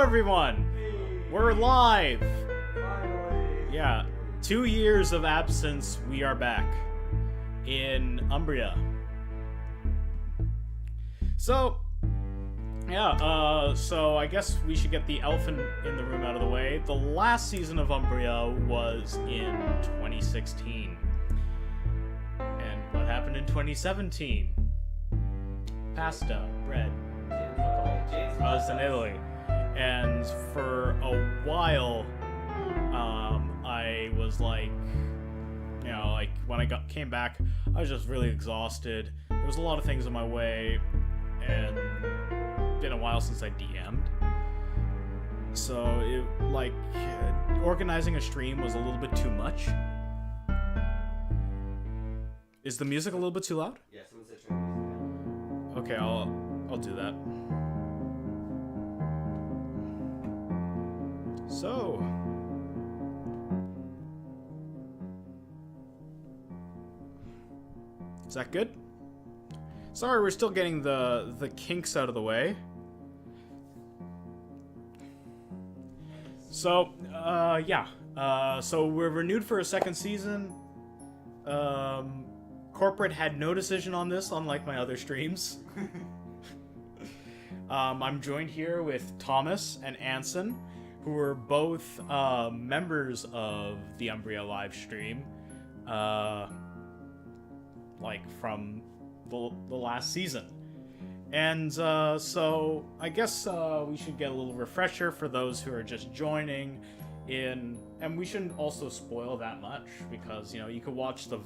everyone! We're live! Finally! Yeah, 2 years of absence, we are back in Umbria. So, so I guess we should get the elephant in the room out of the way. The last season of Umbria was in 2016. And what happened in 2017? Pasta, bread. I was in Italy. And for a while, I was like, when I came back, I was just really exhausted. There was a lot of things in my way, and it's been a while since I DM'd. So, organizing a stream was a little bit too much. Is the music a little bit too loud? Yeah, someone said turn the music down. Okay, I'll do that. So, is that good? Sorry, we're still getting the kinks out of the way. So, so we're renewed for a second season. Corporate had no decision on this, unlike my other streams. I'm joined here with Thomas and Anson, who are both members of the Umbria live stream, from the last season. And so I guess we should get a little refresher for those who are just joining in, and we shouldn't also spoil that much because you can watch the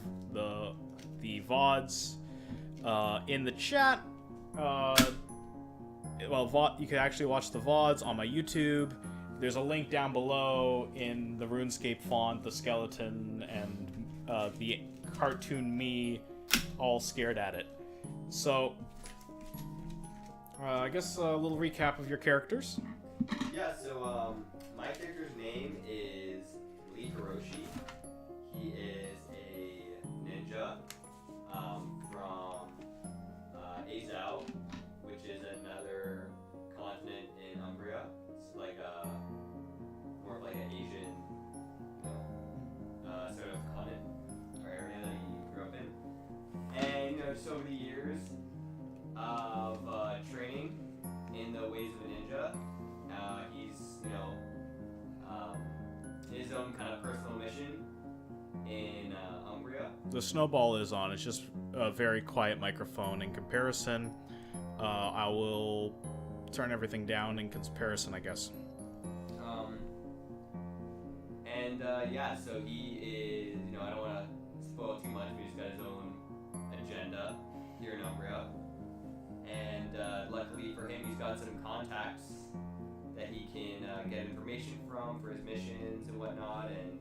VODs in the chat. You can actually watch the VODs on my YouTube. There's a link down below in the RuneScape font, the skeleton, and the cartoon me all scared at it. So, I guess a little recap of your characters. Yeah, so my character's name is Lee Hiroshi. He is a ninja from Azal, which is another continent in Umbria. It's like more of like an Asian, sort of continent or area that he grew up in. And just over the years of training in the ways of a ninja, he's his own kind of personal mission in Umbria. The snowball is on. It's just a very quiet microphone in comparison. I will turn everything down in comparison, I guess. So he is, I don't want to spoil too much, but he's got his own agenda here in Umbria. And luckily for him, he's got some contacts that he can get information from for his missions and whatnot. And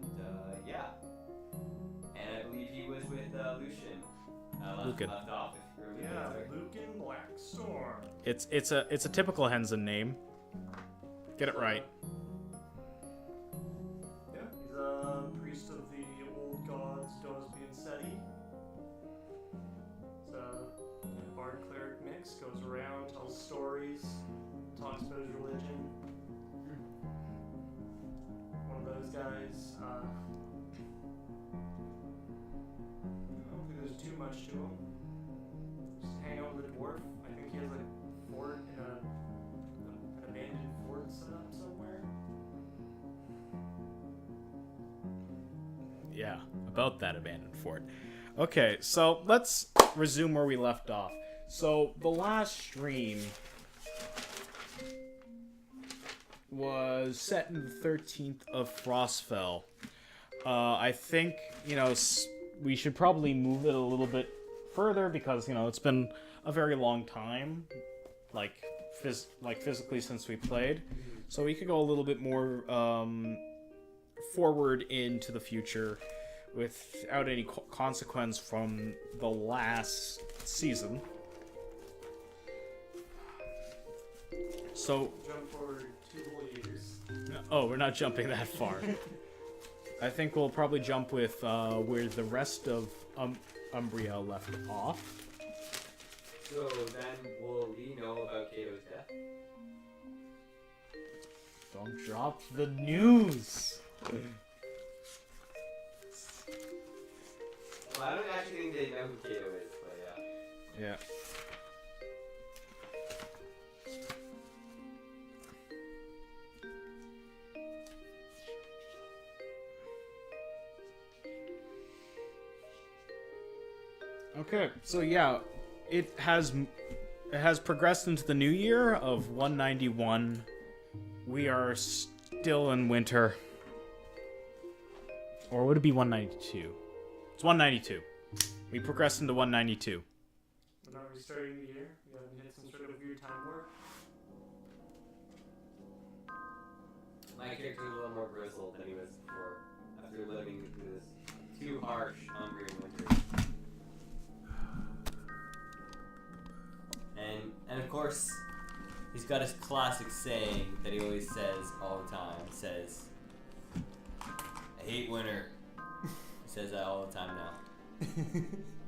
and I believe he was with Lucian. Left off. Lucan Blackstorm. It's a typical Henson name. Get it right. Yeah, he's a priest of the old gods Dosby and Seti. It's a bard cleric mix, goes around, tells stories, talks about his religion. One of those guys. I don't think there's too much to him. Just hang out with a dwarf. I think he has like a fort in an abandoned fort set up somewhere. Yeah, about that abandoned fort. Okay, so let's resume where we left off. So the last stream was set in the 13th of Frostfell. I think, we should probably move it a little bit further because, it's been a very long time, physically since we played. So we could go a little bit more forward into the future without any consequence from the last season. So, Jump forward 2 whole years. oh, we're not jumping that far. I think we'll probably jump with where the rest of Umbria left off. So then, will Lee know about Cato's death? Don't drop the news. Well, I don't actually think they know who Kato is, but yeah. Yeah. Okay, so yeah, it has progressed into the new year of 191. We are still in winter. Or would it be 192? It's 192. We progressed into 192. We're not restarting the year. We haven't hit some sort of weird time warp. My character's a little more grizzled than he was before, after living through this too harsh Umbrian winter. And of course, he's got his classic saying that he always says all the time. He says, I hate winter. He says that all the time now.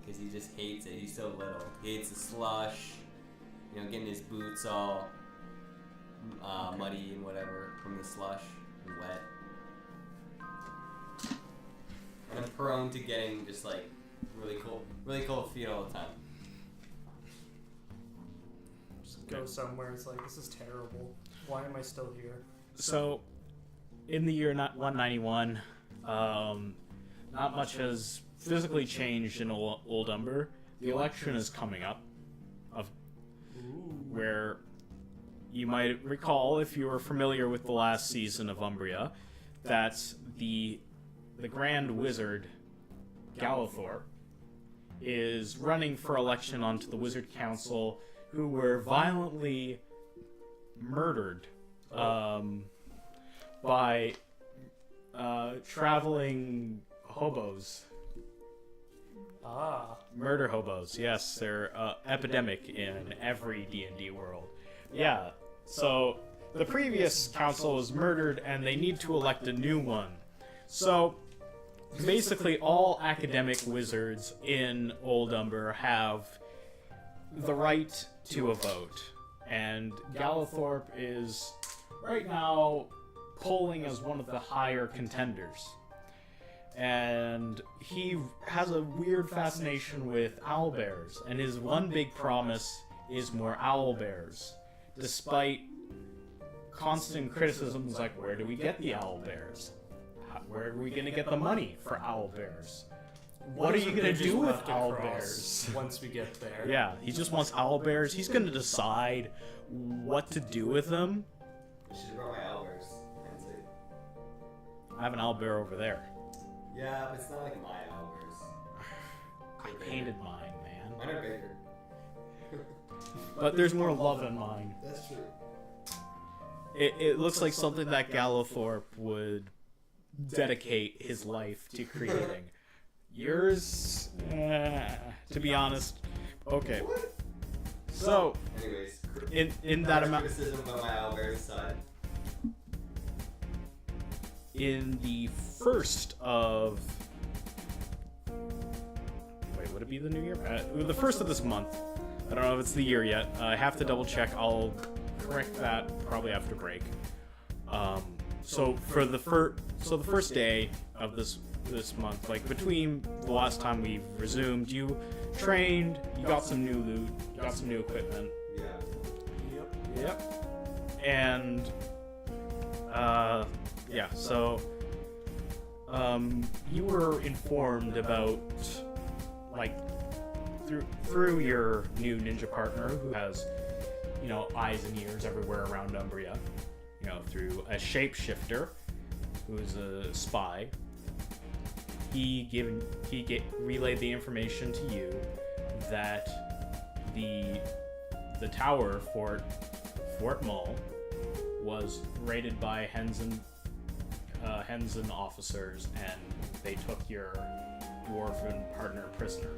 Because he just hates it. He's so little. He hates the slush, you know, getting his boots all muddy and whatever from the slush and wet. And I'm prone to getting just like really cold feet all the time. Just go somewhere. It's like, this is terrible. Why am I still here? So, in the year 191, not much has physically changed in Old Umber. The election is coming up, where you might recall, if you were familiar with the last season of Umbria, that the Grand Wizard, Gallithor, is running for election onto the Wizard Council, who were violently murdered by traveling hobos. Ah. Murder hobos, yes, they're epidemic in every D&D world. Yeah, so the previous council was murdered and they need to elect a new one. So basically all academic wizards in Old Umber have the right to a vote. And Gallithorpe is right now polling as one of the higher contenders. And he has a weird fascination with owlbears, and his one big promise is more owlbears, despite constant criticisms like, where do we get the owlbears? Where are we going to get the money for owlbears? What are you going to do with owlbears? Once we get there. Yeah, he just wants owlbears. He's going to decide what to do with them. I should have brought my owlbears. I have an owlbear over there. Yeah, but it's not like my owlbears. I painted mine, man. Mine are bigger. But there's more love in mine. That's true. It looks like something that Gallithorpe would dedicate his life to creating. Yours, to be honest, okay. So, anyways, in that amount, criticism about my owlbears side. in the first of, wait, would it be the new year? The first of this month. I don't know if it's the year yet. I have to double check. I'll correct that probably after break. So for the first day of this month, like between the last time we resumed, you trained, you got some new loot, you got some new equipment. Yeah. Yep. And yeah, so you were informed about, like, through your new ninja partner who has, you know, eyes and ears everywhere around Umbria, you know, through a shapeshifter who is a spy. He relayed the information to you that the tower, Fort Mull, was raided by Hensen officers, and they took your dwarven partner prisoner.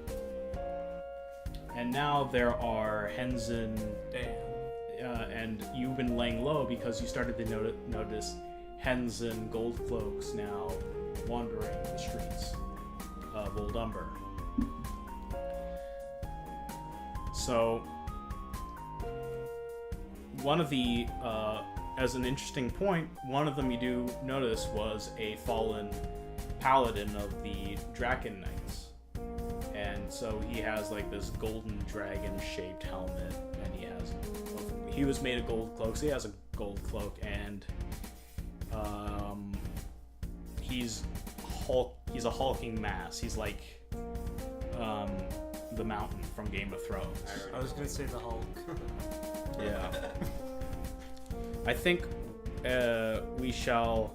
And now there are Hensen, and you've been laying low because you started to notice Hensen gold cloaks now wandering the streets of Old Umber. So one of the as an interesting point, one of them you do notice was a fallen paladin of the Draken Knights. And so he has like this golden dragon-shaped helmet, and he was made of gold cloaks. He has a gold cloak, and he's a hulking mass. He's like the mountain from Game of Thrones. I was gonna say the Hulk. Yeah. I think we shall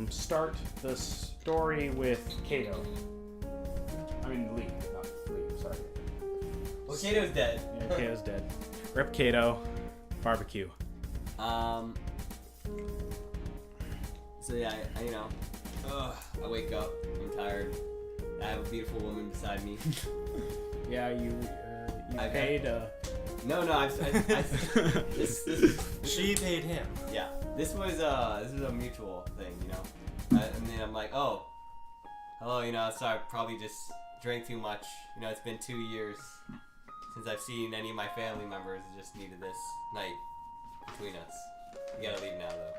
start the story with Kato. I mean, Lee, not Lee, sorry. Well, Kato's dead. Yeah, Kato's dead. Rip Kato, barbecue. So yeah, I wake up, I'm tired. I have a beautiful woman beside me. Yeah, you I paid. No, this She paid him. yeah, this was a mutual thing, you know. And then I'm like, oh, hello, so I probably just drank too much. It's been 2 years since I've seen any of my family members. I just needed this night between us. You gotta leave now, though.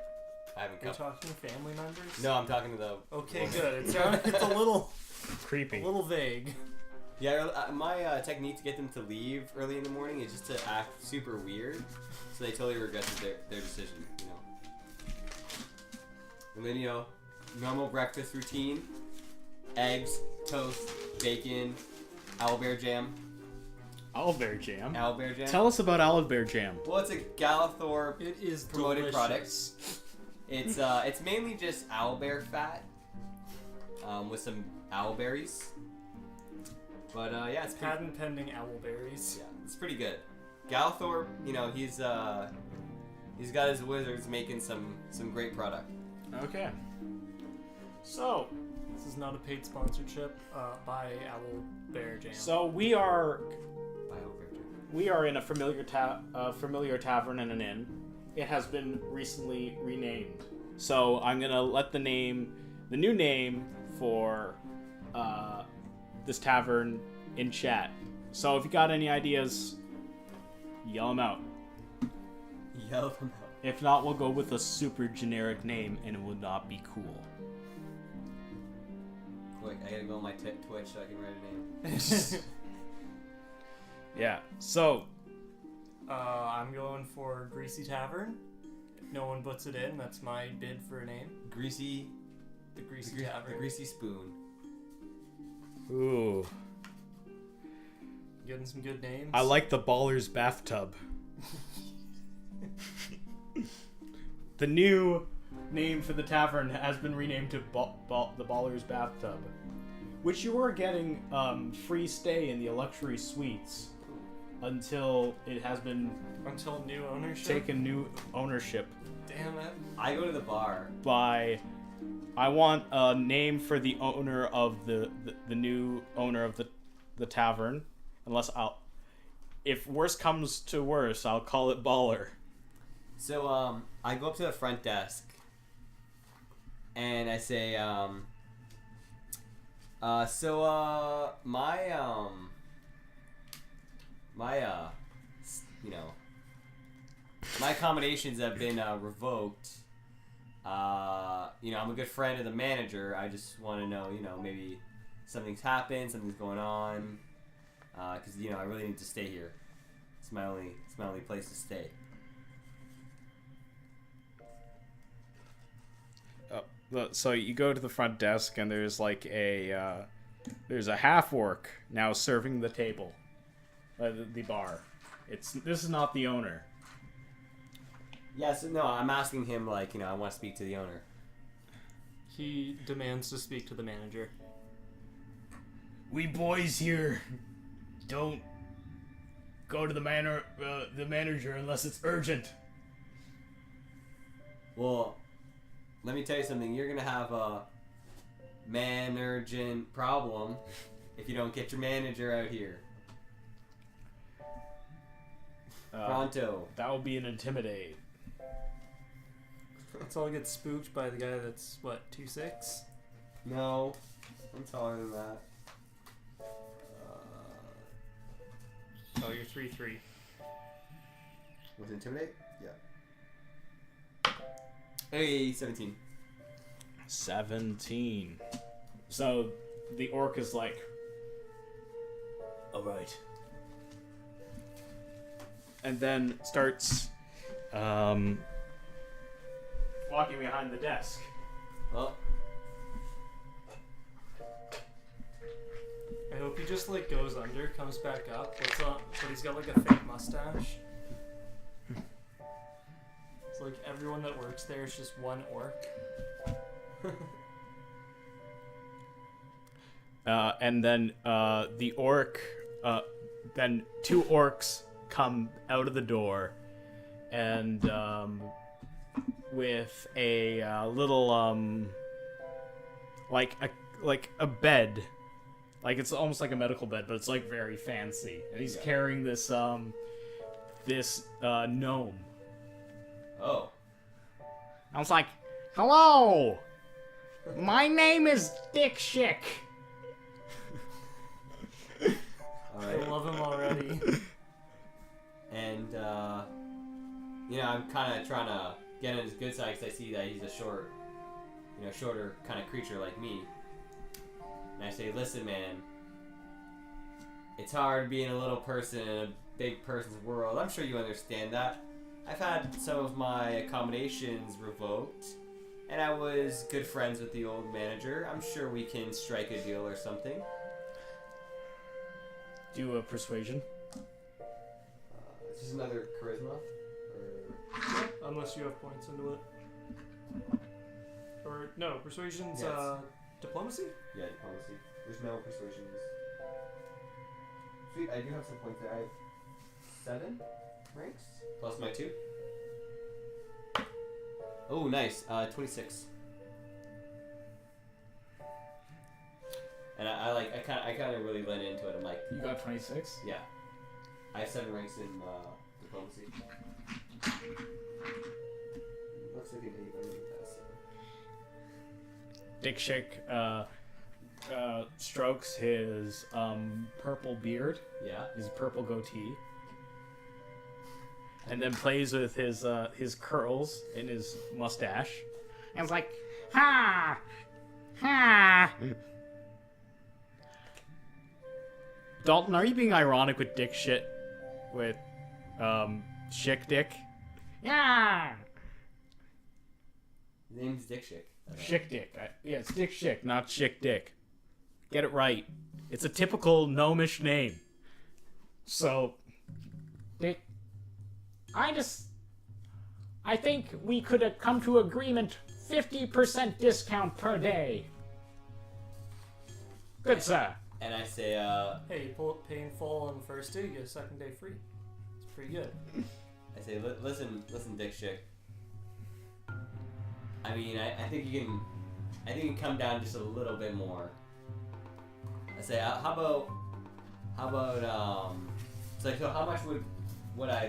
I haven't You're come. talking family members? No, I'm talking to the. Okay, woman. good. It's a little Creepy. a little vague. Yeah, my technique to get them to leave early in the morning is just to act super weird, so they totally regret their decision. And then normal breakfast routine: eggs, toast, bacon, owlbear jam. Owlbear jam. Owlbear jam. Tell us about owlbear jam. Well, it's a Galathor It is promoted delicious. product. It's mainly just owlbear fat, with some owlberries. But yeah, it's pretty, Patent pending owlberries. yeah, it's pretty good. Galathor, he's got his wizards making some great product. Okay. So, This is not a paid sponsorship by Owlbear Jam. so we are By owlbear jam. we are in a familiar tavern and an inn. It has been recently renamed. So I'm gonna let the new name for this tavern in chat. So if you got any ideas, yell them out. Yell them out. If not, we'll go with a super generic name, and it will not be cool. Quick, I gotta go on my Twitch so I can write a name. Yeah. So I'm going for Greasy Tavern. If no one puts it in, that's my bid for a name. Greasy. The Greasy The Tavern. greasy spoon. ooh, Getting some good names. I like the Baller's Bathtub. The new name for the tavern has been renamed to the Baller's Bathtub, which you are getting free stay in the luxury suites until it has been Until new ownership. taken new ownership Damn it. I go to the bar. by. I want a name for the owner of the new owner of the tavern. Unless if worse comes to worse, I'll call it Baller. So I go up to the front desk and I say, my accommodations have been revoked. I'm a good friend of the manager. I just want to know, maybe something's happened, something's going on, because I really need to stay here. It's my only place to stay. So you go to the front desk and there's like there's a half orc now serving the table, the bar. This is not the owner. Yes, no, I'm asking him, I want to speak to the owner. He demands to speak to the manager. We boys here don't go to the manager unless it's urgent. Well, let me tell you something. You're going to have a man-urgent problem if you don't get your manager out here. Pronto. That will be an intimidate. Let's all get spooked by the guy that's, 2'6"? No, I'm taller than that. Oh, you're 3'3". Was it intimidate? Yeah. Hey, 17. 17. So the orc is like, all right, and then starts walking behind the desk. Well, I hope he just like goes under, comes back up, but he's got like a fake mustache. It's like everyone that works there is just one orc. And then the orc, then two orcs come out of the door, and with a little like a bed, like it's almost like a medical bed, but it's like very fancy. And he's carrying this gnome. oh. I was like, "Hello, my name is Dick Schick." Alright. I love him already. And, you know, I'm kind of trying to get on his good side because I see that he's a shorter kind of creature like me. And I say, listen, man, it's hard being a little person in a big person's world. I'm sure you understand that. I've had some of my accommodations revoked, and I was good friends with the old manager. I'm sure we can strike a deal or something. Do a persuasion. Is this another charisma? Or... Unless you have points into it. Or no, persuasion's Yes. diplomacy? Yeah, diplomacy. There's no persuasions. Sweet, I do have some points there. I have 7 ranks plus my 2. Oh, nice. 26. And I kind of really went into it. I'm like, You got 26. yeah, I have 7 ranks in diplomacy. Looks like an 8, but I'm gonna get that 7. Dick Schick strokes his purple beard, Yeah. his purple goatee, and then plays with his curls in his mustache, and it's like, ha, ha. Dalton, are you being ironic with Dick Shit, with Schick Dick? Yeah. His name's Dick Schick. Schick Dick. Yeah, it's Dick Schick, not Schick Dick. Get it right. It's a typical gnomish name. So, Dick, I think we could have come to agreement 50% discount per day. Good, sir. And I say, Hey, you pay in full on the first day, you get a second day free. It's pretty good. listen, Dick Schick. I mean, I think you can come down just a little bit more. I say, how about, so how much would I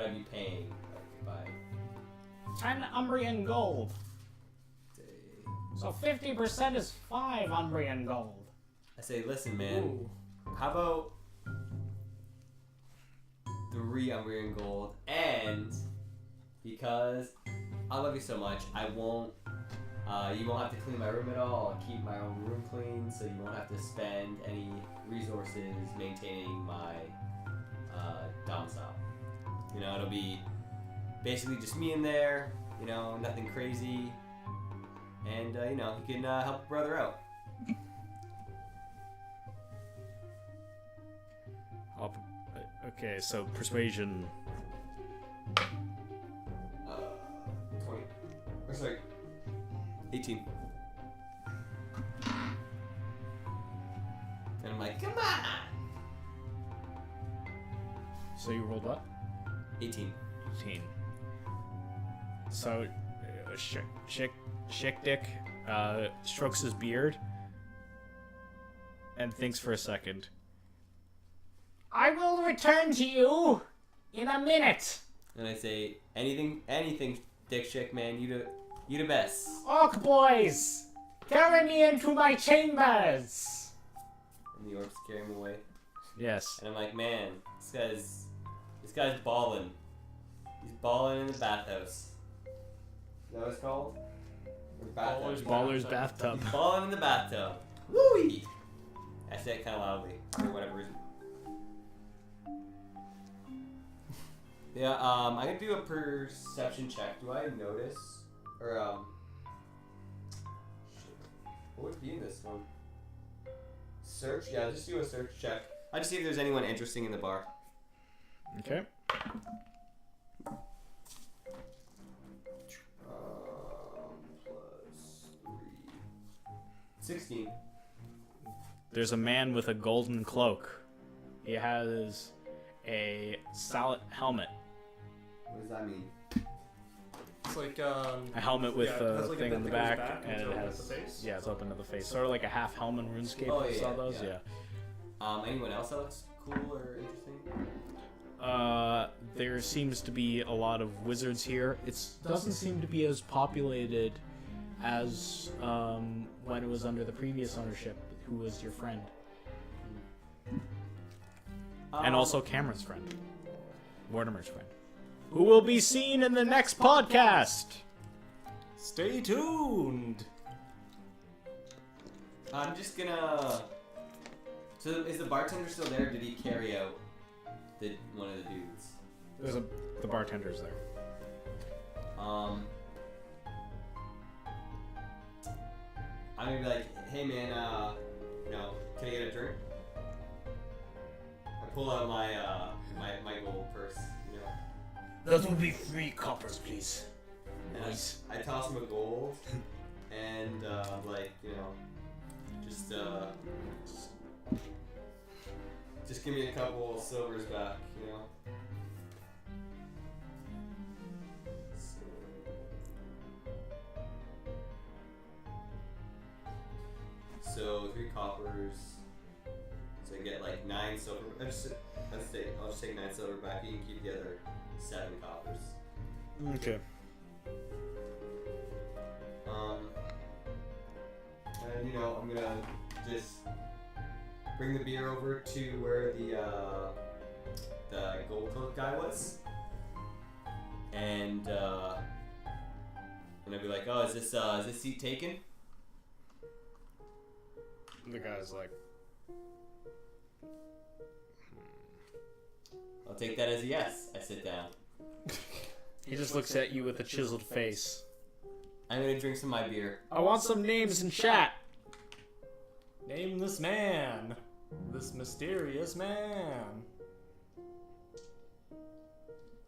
be paying, like, if 10 Umbrian gold. I, So 50% is 5 Umbrian gold. I say, listen, man, Ooh. how about 3 Umbrian gold, and because I love you so much, you won't have to clean my room at all. I'll keep my own room clean, so you won't have to spend any resources maintaining my domicile. You know, it'll be basically just me in there, you know, nothing crazy, and, you know, you can help a brother out. Okay, so persuasion. 20. Or sorry, 18. And I'm like, come on! So you rolled what? 18. 18. So, Schick Dick strokes his beard and thinks for a second. I will return to you in a minute. And I say, anything, Dick Schick, man, you the best. Orc boys, carry me into my chambers. And the orcs carry him away. Yes. And I'm like, man, this guy's balling. He's balling in the bathhouse. that what it's called? Or bathtub? Baller's bathtub. He's balling in the bathtub. Woo-wee! I say it kind of loudly for whatever reason. Yeah, I'm gonna do a perception check. Do I notice? Or, shit. What would be in this one? Search? Yeah, I'll just do a search check. I'll just see if there's anyone interesting in the bar. Okay. Plus 3. 16. There's a man with a golden cloak. He has a sallet helmet. What does that mean? It's like A helmet with yeah, it a has, like, a thing bit on the that goes back, back and until it it has hits the face? yeah, it's open to the face, sort of like a half helmet in RuneScape. Oh, You saw yeah, those, yeah. Anyone else that looks cool or interesting? There seems to be a lot of wizards here. It doesn't seem to be as populated as when it was under the previous ownership, who was your friend, and also Cameron's friend, Mortimer's friend, who will be seen in the next podcast. Stay tuned. I'm just gonna. So is the bartender still there? Or did he carry out one of the dudes? The bartender's there. I'm gonna be like, hey man, can I get a drink? I pull out my my gold purse, That will be 3 coppers, please. and Nice. I toss him a gold, and just give me a couple of silvers back, So 3 coppers. So I get like 9 silver. I'll just take 9 silver back. You can keep the other 7 coppers. Okay. And I'm gonna just bring the beer over to where the gold cloak guy was, and I'll be like, oh, is this seat taken? The guy's like, I'll take that as a yes. I sit down. he just looks at you with a chiseled face. I'm gonna drink some of my beer. I want some names in chat. Name this man. This mysterious man.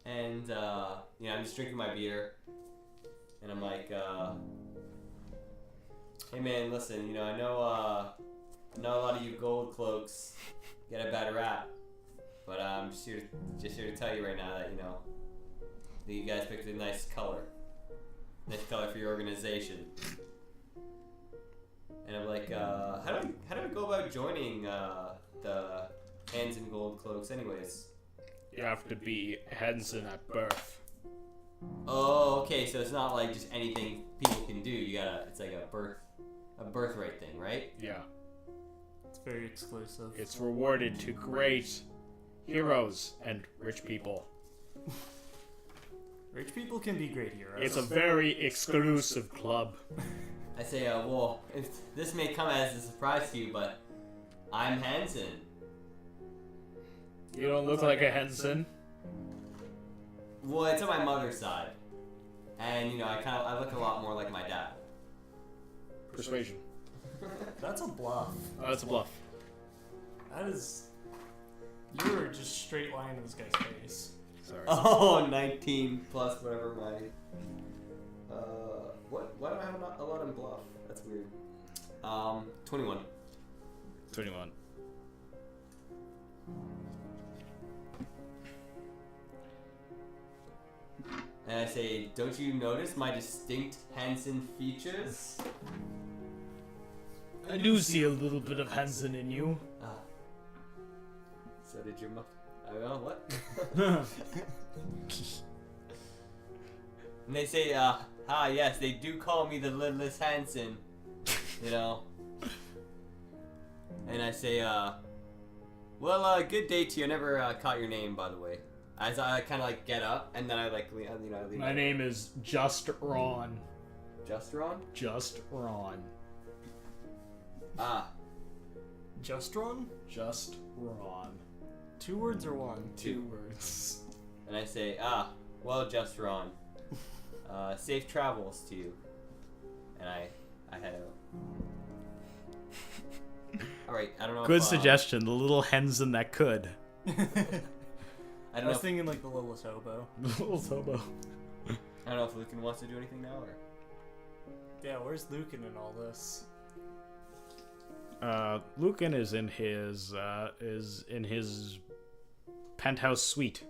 And I'm just drinking my beer, and I'm like, hey man, listen, I know a lot of you gold cloaks get a bad rap, but I'm just here to tell you right now that that you guys picked a nice color for your organization. And I'm like, how do I go about joining the Hands in Gold Cloaks, anyways? You have to be Henson at birth. Oh, okay. So it's not like just anything people can do. It's like a birthright thing, right? Yeah. It's very exclusive. It's rewarded to great heroes and rich people. Rich people can be great heroes. It's a very exclusive club. I say, well, this may come as a surprise to you, but I'm Hanson. You don't look like a Henson. Well, it's on my mother's side, and I look a lot more like my dad. Persuasion. That's a bluff. Oh, that's a bluff. That is. You were just straight line to this guy's face. Sorry. Oh, 19 plus whatever my. Why do I have a lot in bluff? That's weird. 21. 21. And I say, don't you notice my distinct Hanson features? I do see a little bit of Henson in you. So did your mother? I don't know, what? And they say, yes, they do call me the Lidless Hanson. And I say, well, good day to you. I never caught your name, by the way. As I kind of like get up, and then I like, I lean. My name is Just Ron. Just Ron? Just Ron. Ah, Just Ron? Just Ron. 2 words or 1? 2 words. and I say, well, Just Ron. Safe travels to you. And I head out. Alright, I don't know Good if, suggestion. The little hens that could. I I don't know was if, thinking like the littlest hobo. Little Tobo. I don't know if Lucan wants to do anything now, or... Yeah, where's Lucan in all this? Lucan is in his penthouse suite.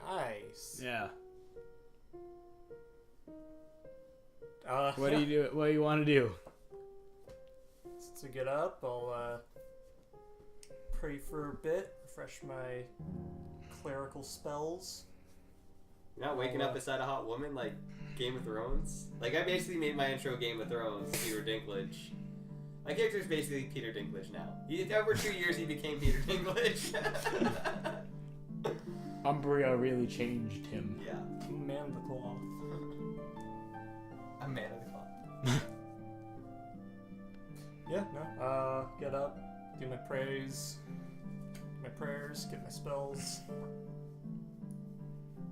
Nice. Yeah. What What do you want to do? To get up, I'll pray for a bit, refresh my clerical spells. You're not waking up beside a hot woman like Game of Thrones? Like, I basically made my intro Game of Thrones, Peter Dinklage. My character's basically Peter Dinklage now. Over 2 years, he became Peter Dinklage. Umbria really changed him. Yeah. Man of the cloth. I'm man of the clock. Yeah, no. Get up, do my prayers, get my spells,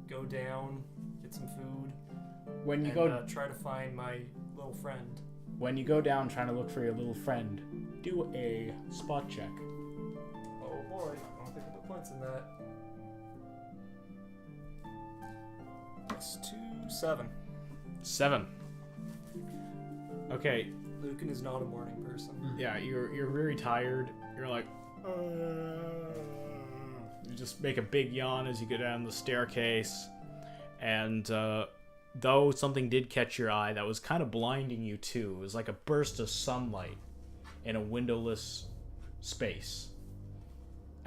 go down, get some food, When you and go try to find my little friend. when you go down trying to look for your little friend, do a spot check. Oh boy, I don't think I put points in that. It's 2, 7. 7. Okay, Lucan is not a morning person. yeah, you're very tired. You're like, you just make a big yawn as you go down the staircase, and though something did catch your eye that was kind of blinding you too. It was like a burst of sunlight in a windowless space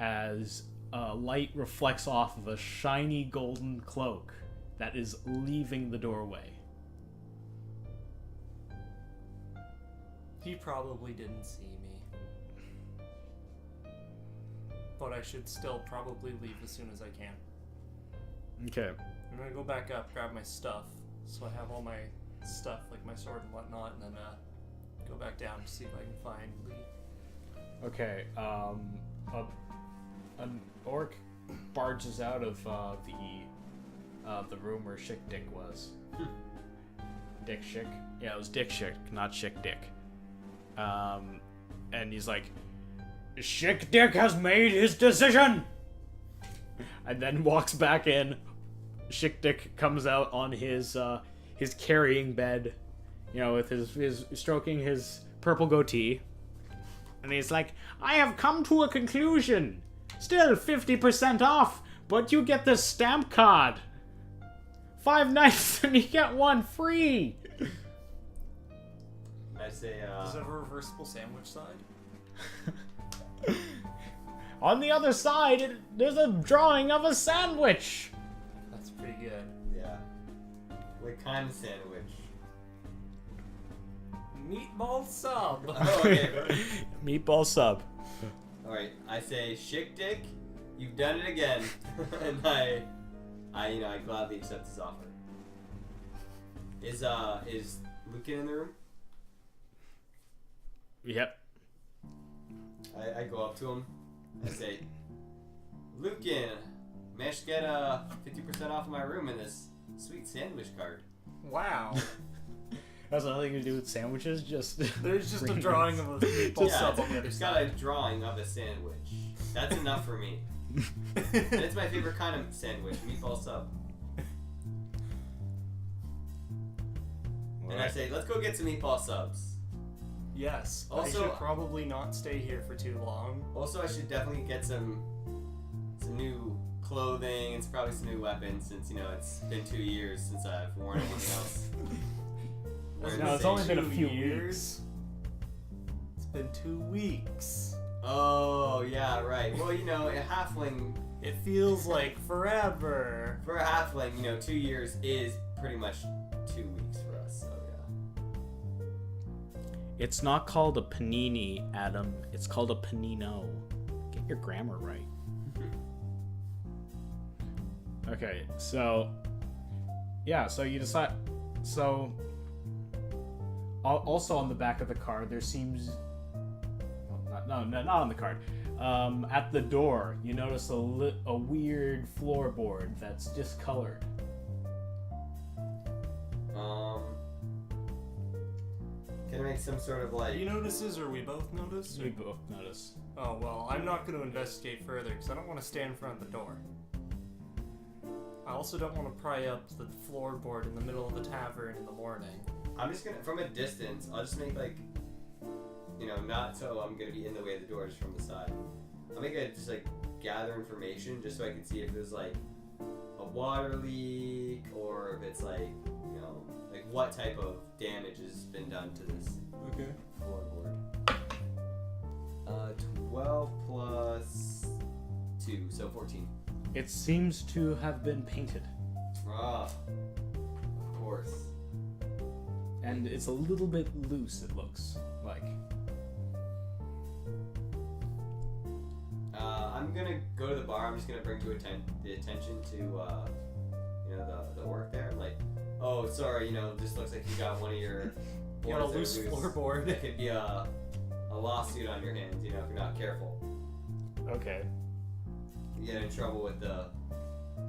as light reflects off of a shiny golden cloak that is leaving the doorway. He probably didn't see me. But I should still probably leave as soon as I can. Okay. I'm gonna go back up, grab my stuff, so I have all my stuff, like my sword and whatnot, and then go back down to see if I can find Lee. Okay, an orc barges out of the room where Schick Dick was. Dick Schick? Yeah, it was Dick Schick, not Schick Dick. And he's like, Schick Dick has made his decision! And then walks back in. Schick Dick comes out on his carrying bed, with his stroking his purple goatee. And he's like, I have come to a conclusion. Still 50% off, but you get the stamp card. 5 nights and you get 1 free. I say, Does it have a reversible sandwich side? On the other side, there's a drawing of a sandwich. That's pretty good. yeah. What kind of sandwich? Meatball sub! Oh, okay. Meatball sub. Alright, I say, Schick Dick, you've done it again. And I gladly accept his offer. Is Lucan in the room? Yep. I go up to him. I say, Lucan, managed to get 50% off of my room in this sweet sandwich card. Wow. Has nothing to do with sandwiches, just... There's just a drawing of a meatball sub on the other it's got side. a drawing of a sandwich. That's enough for me. And it's my favorite kind of sandwich, meatball sub. And I say, let's go get some meatball subs. Yes. Also- I should probably not stay here for too long. Also, I should definitely get some new clothing and probably some new weapons since, it's been 2 years since I've worn anything else. Wearing No, the it's same only been a 2 few years. It's been 2 weeks. Oh, yeah, right. Well, a halfling, It feels like forever. for a halfling, 2 years is pretty much 2 weeks for us, so yeah. It's not called a panini, Adam. It's called a panino. Get your grammar right. Okay, so yeah, so you decide. So also on the back of the card, there seems not on the card. At the door, you notice a weird floorboard that's discolored. Can I make some sort of like? He notices, or we both notice? We both notice. Oh, well, I'm not going to investigate further, because I don't want to stand in front of the door. I also don't want to pry up the floorboard in the middle of the tavern in the morning. I'm just gonna, from a distance, I'll just make like, not so I'm gonna be in the way of the door, just from the side. I'll make it just like gather information, just so I can see if there's like a water leak, or if it's like, like what type of damage has been done to this floorboard. 12 plus 2, so 14. It seems to have been painted. Ah, of course. And it's a little bit loose, it looks like. I'm gonna go to the bar. I'm just gonna bring to the attention to, the work there. Like, oh, sorry, this looks like you got one of your You got a loose floorboard. It could be a lawsuit on your hands, if you're not careful. Okay. You get in trouble with the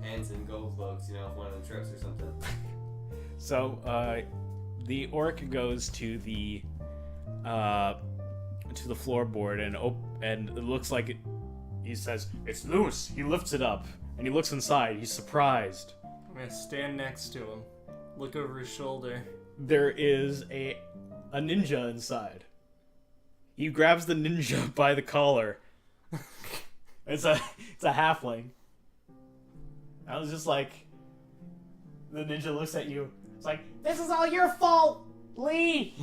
hands and gold cloaks, if one of them trips or something. So, the orc goes to the floorboard and it looks like he says, "It's loose." He lifts it up and he looks inside. He's surprised. I'm going to stand next to him, look over his shoulder. There is a ninja inside. He grabs the ninja by the collar. It's a halfling. I was just like, the ninja looks at you. It's like, "This is all your fault, Lee."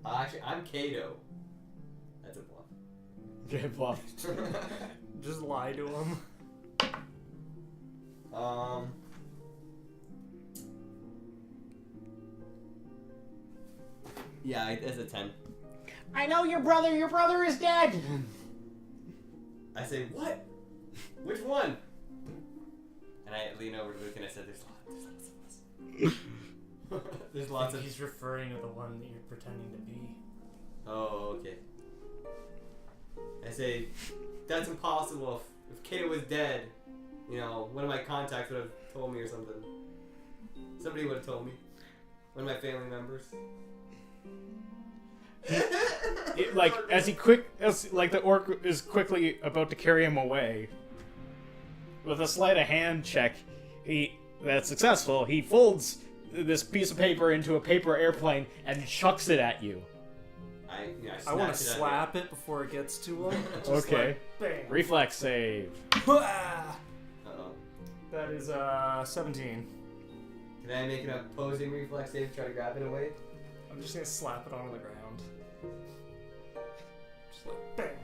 Actually, I'm Kato. That's a bluff. Okay, bluff. Just lie to him. Yeah, it's a 10. I know your brother. Your brother is dead. I say, what? Which one? And I lean over to Luke and I said, there's lots of us. There's lots of... He's referring to the one that you're pretending to be. Oh, okay. I say, that's impossible. If Kato was dead, one of my contacts would have told me or something. Somebody would have told me. One of my family members. The orc is quickly about to carry him away. With a sleight of hand check, that's successful. He folds this piece of paper into a paper airplane and chucks it at you. I want to slap it before it gets to him. Okay. Bang. Reflex save. Uh-oh. That is 17. Can I make an opposing reflex save to try to grab it away? I'm just gonna slap it onto the ground. Just like bang.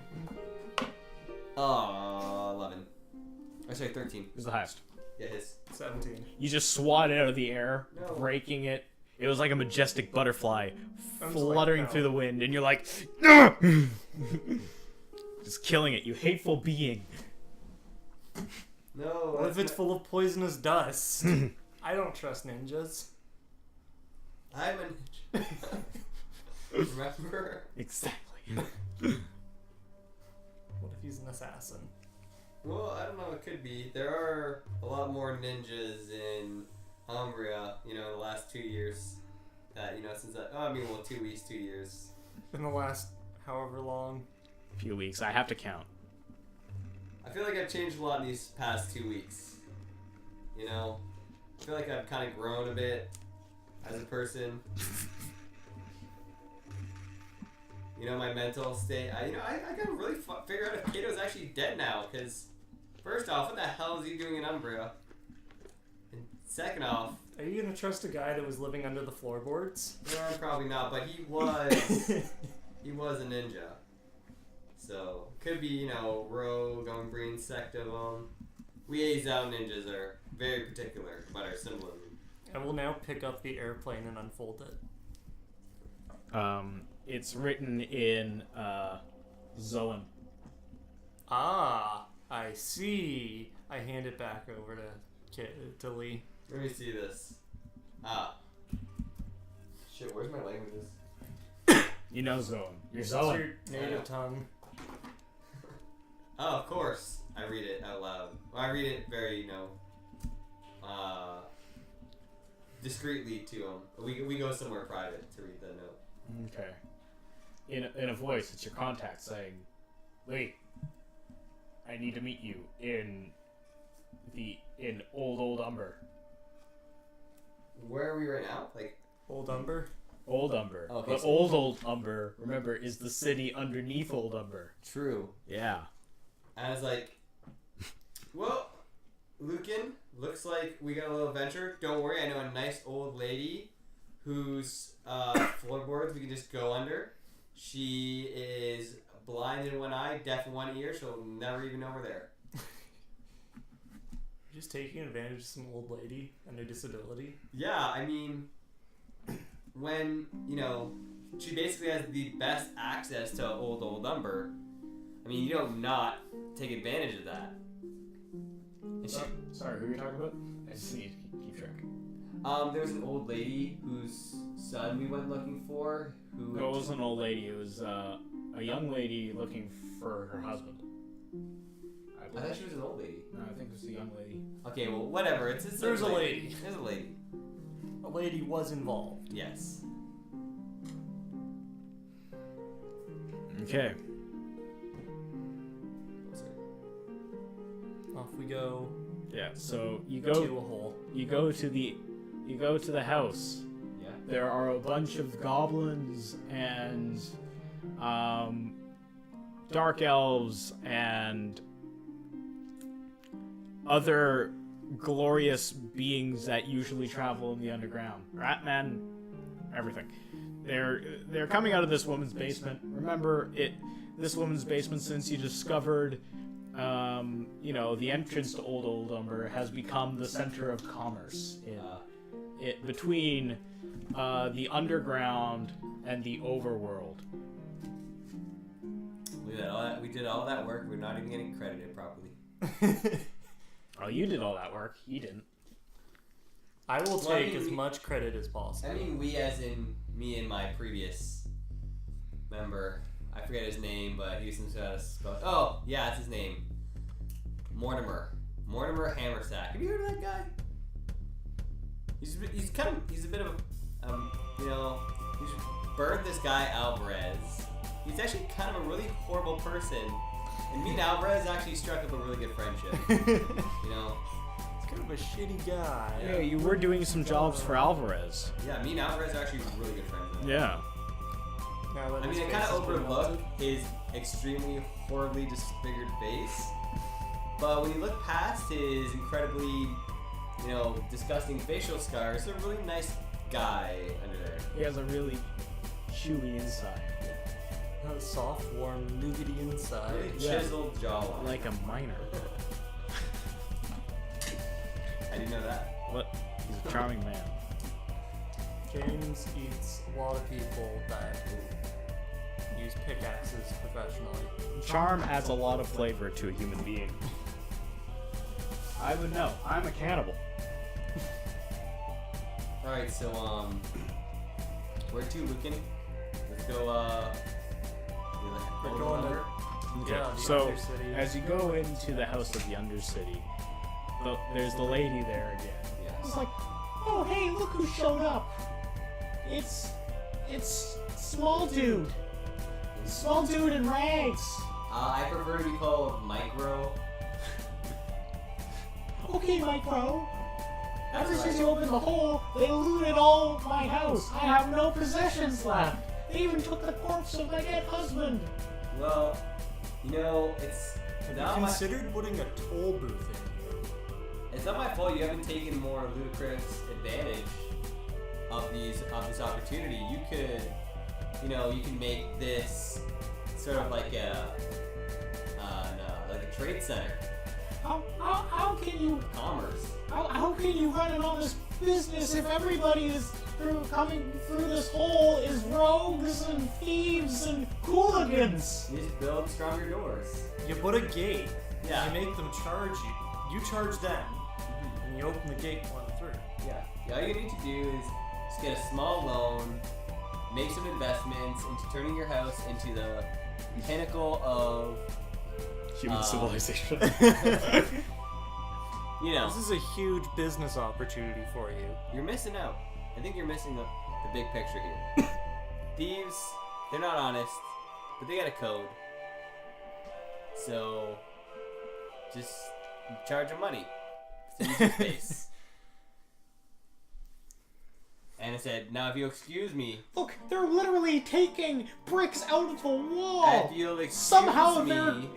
Oh, 11. I say 13. Who's the highest? Yeah, his. 17. You just swat it out of the air, No. breaking it. It was like a majestic butterfly I'm fluttering like, no. through the wind, and you're like, "Ah!" Just killing it, you hateful being. No. What if it's full of poisonous dust? I don't trust ninjas. I'm a ninja. Remember? Exactly. What if he's an assassin? Well, I don't know. It could be. There are a lot more ninjas in Umbria, in the last 2 years. That, since that. Oh, 2 weeks, 2 years. In the last however long. Few weeks, I have to count. I feel like I've changed a lot in these past 2 weeks. I feel like I've kind of grown a bit as a person. My mental state. I gotta really figure out if Kato's actually dead now. Because first off, what the hell is he doing in Umbria? And second off, Are you gonna trust a guy that was living under the floorboards? probably not. But he was he was a ninja. So could be rogue Umbrian sect of them. We Azal ninjas are very particular about our symbolism. I will now pick up the airplane and unfold it. It's written in Zoan. Ah, I see. I hand it back over to Lee. Let me see this. Shit, where's my languages? You know Zoan. You're It's Zoan. your native tongue. Oh, of course. I read it out loud. Well, I read it very, discreetly to him. We go somewhere private to read the note. Okay. In a voice, it's your contact saying, "Lee, I need to meet you in old Umber." Where are we right now? Like, Old Umber? Old Umber. Okay, But so- old Umber, remember, is the city underneath Old Umber. true. Yeah. I was like, well, Lucan, looks like we got a little adventure. Don't worry, I know a nice old lady whose floorboards we can just go under. She is blind in one eye, deaf in one ear. She'll never even know we're there. You're just taking advantage of some old lady and a disability. Yeah, I mean, when, she basically has the best access to old Umber. I mean, you don't not take advantage of that. And she, Sorry, who are you talking about? I just need to keep track. there was an old lady whose son we went looking for. Who No, it wasn't an old lady. It was a young lady looking for her husband. I thought she was an old lady. No, I think it was a young lady. Okay, well, whatever. It's There's a lady. There's a lady. A lady was involved. Yes. Okay. Off we go. Yeah. So you To a go. hole. You go to the house. Yeah. There are a bunch of goblins and dark elves and other glorious beings that usually travel in the underground. Ratman, everything. They're coming out of this woman's basement. Remember this woman's basement, since you discovered the entrance to old Umber, has become the center of commerce between the underground and the overworld. Look at that. We did all that work. We're not even getting credited properly. Oh, you did all that work. He didn't. I will Well, I take mean, as we- much credit as possible. I mean, we as in me and my previous member. I forget his name, but he was some sort of spell. Oh, yeah, that's his name. Mortimer Hammersack. Have you heard of that guy? He's a bit of he's burned this guy Alvarez. He's actually kind of a really horrible person, and me and Alvarez actually struck up a really good friendship. He's kind of a shitty guy. Yeah, you were doing some jobs for Alvarez. Yeah, me and Alvarez are actually really good friends. Yeah. Now that I his mean, I face kind has of been overlook melted. his extremely horribly disfigured face, but when you look past his incredibly, disgusting facial scars, he's a really nice guy under there. He has a really chewy inside. A soft, warm, nougaty inside. Really Yeah. chiseled jawline. Like a miner. I didn't know that. What? He's a charming man. James eats a lot of people that use pickaxes professionally. Charm adds a lot of flavor to a human being. I would know. I'm a cannibal. Alright, so, where to, Lucan? Let's go, We're Old going to- Umber? Okay, Yeah, the so Undercity. as you go into the house of the Undercity, there's the lady there again. Yeah. It's like, oh hey, look who showed up! It's small dude. Small dude in rags. I prefer to be called Micro. Okay, Micro. That's Ever right. since you opened the hole, they looted all my house. I have no possessions left. They even took the corpse of my dead husband. Well, it's Have not you my, considered putting a toll booth in here? it's not my fault you haven't taken more ludicrous advantage of this opportunity. You could, you can make this sort of like a trade center, How can you commerce. how can you run an honest business if everybody is coming through this hole is rogues and thieves and hooligans? You just build stronger doors. You put a gate. Yeah. You make them charge you. You charge them, and you open the gate one through. Yeah. All you need to do is just get a small loan, make some investments into turning your house into the pinnacle of Human civilization. You know, This is a huge business opportunity for you. you're missing out. I think you're missing the big picture here. Thieves, they're not honest, but they got a code. So, just charge them money. Send you space. And I said, now if you'll excuse me, Look, they're literally taking bricks out of the wall. if you'll excuse Somehow me,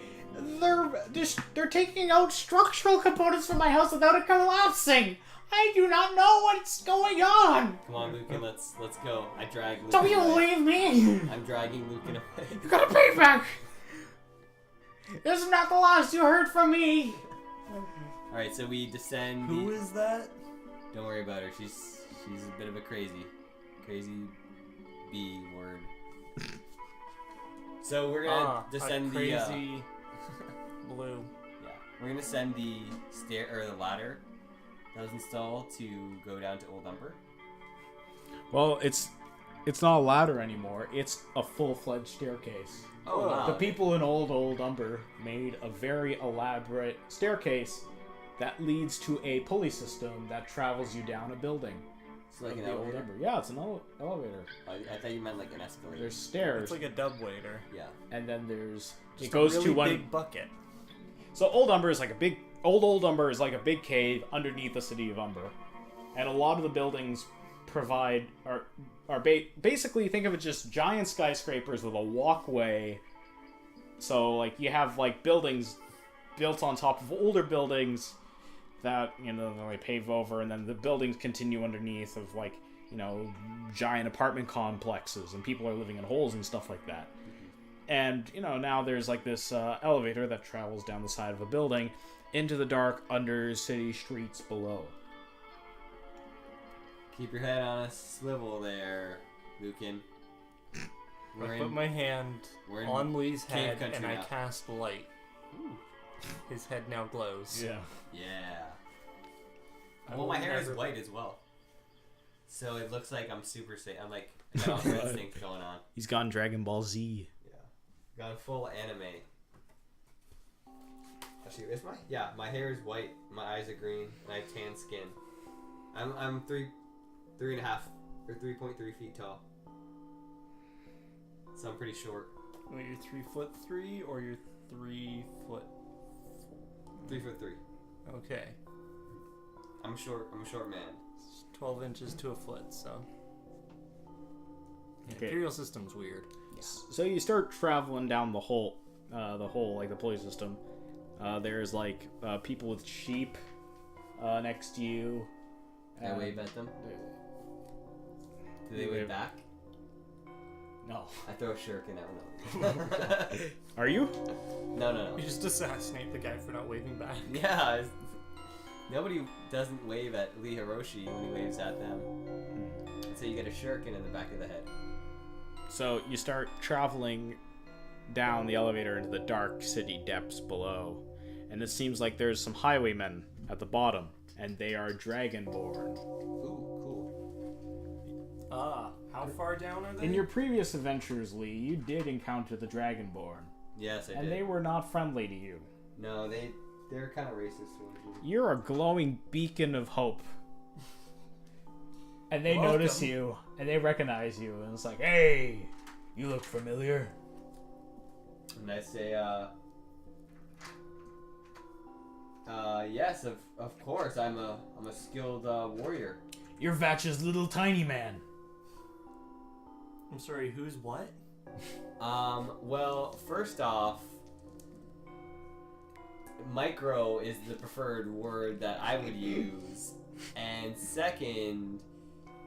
they're taking out structural components from my house without it collapsing. I do not know what's going on. come on, Lucan, let's go. I drag Lucan Don't you away. leave me. I'm dragging Lucan away. You gotta pay back. This is not the last you heard from me. Alright, so we descend. Who is that? Don't worry about her. She's a bit of a crazy B word. So we're gonna descend a crazy blue. Yeah, we're gonna send the ladder that was installed to go down to Old Umber. Well, it's not a ladder anymore. It's a full-fledged staircase. Oh wow! The people in Old Umber made a very elaborate staircase that leads to a pulley system that travels you down a building. It's like of an the Old elevator. Umber. Yeah, it's an elevator. I thought you meant like an escalator. There's stairs, It's like a dub waiter. Yeah. and then there's Just it goes a really to one. big bucket. So Old Umber is like a big Old Umber is like a big cave underneath the city of Umber, and a lot of the buildings are basically, think of it just giant skyscrapers with a walkway. So like you have like buildings built on top of older buildings that they pave over, and then the buildings continue underneath of like giant apartment complexes, and people are living in holes and stuff like that. And now there's like this elevator that travels down the side of a building into the dark under city streets below. Keep your head on a swivel there, Lucan. I put my hand we're in on Lee's cave head country and I now. cast light. His head now glows. Yeah. Yeah. I Well, will my hair is never- white as well, so it looks like I'm super safe. I'm like I got all instinct going on. He's gone Dragon Ball Z. Yeah, got a full anime. Actually, my hair is white, my eyes are green, and I have tan skin. I'm 3.5 or 3.3 feet tall, so I'm pretty short. Wait, you're 3'3" or you're 3 foot? 3'3". Okay. I'm short. I'm a short man. It's 12 inches to a foot, so. The Okay. Imperial system's weird. So you start traveling down the hole, like the pulley system. There's like people with sheep next to you. I wave at them. Do they wave back? No. I throw a shuriken at them. Are you? No. You just assassinate the guy for not waving back. Yeah. Nobody doesn't wave at Lee Hiroshi when he waves at them. So you get a shuriken in the back of the head. So you start traveling down the elevator into the dark city depths below, and it seems like there's some highwaymen at the bottom, and they are dragonborn. Ooh, cool. How far down are they? In your previous adventures, Lee, you did encounter the dragonborn, Yes, I and did. they were not friendly to you. No, they're kind of racist towards me. You're a glowing beacon of hope. And they Welcome. notice you, and they recognize you, and it's like, hey, you look familiar. And I say, yes, of course. I'm a skilled warrior. You're Vatch's little tiny man. I'm sorry, who's what? Well, first off, micro is the preferred word that I would use. And second,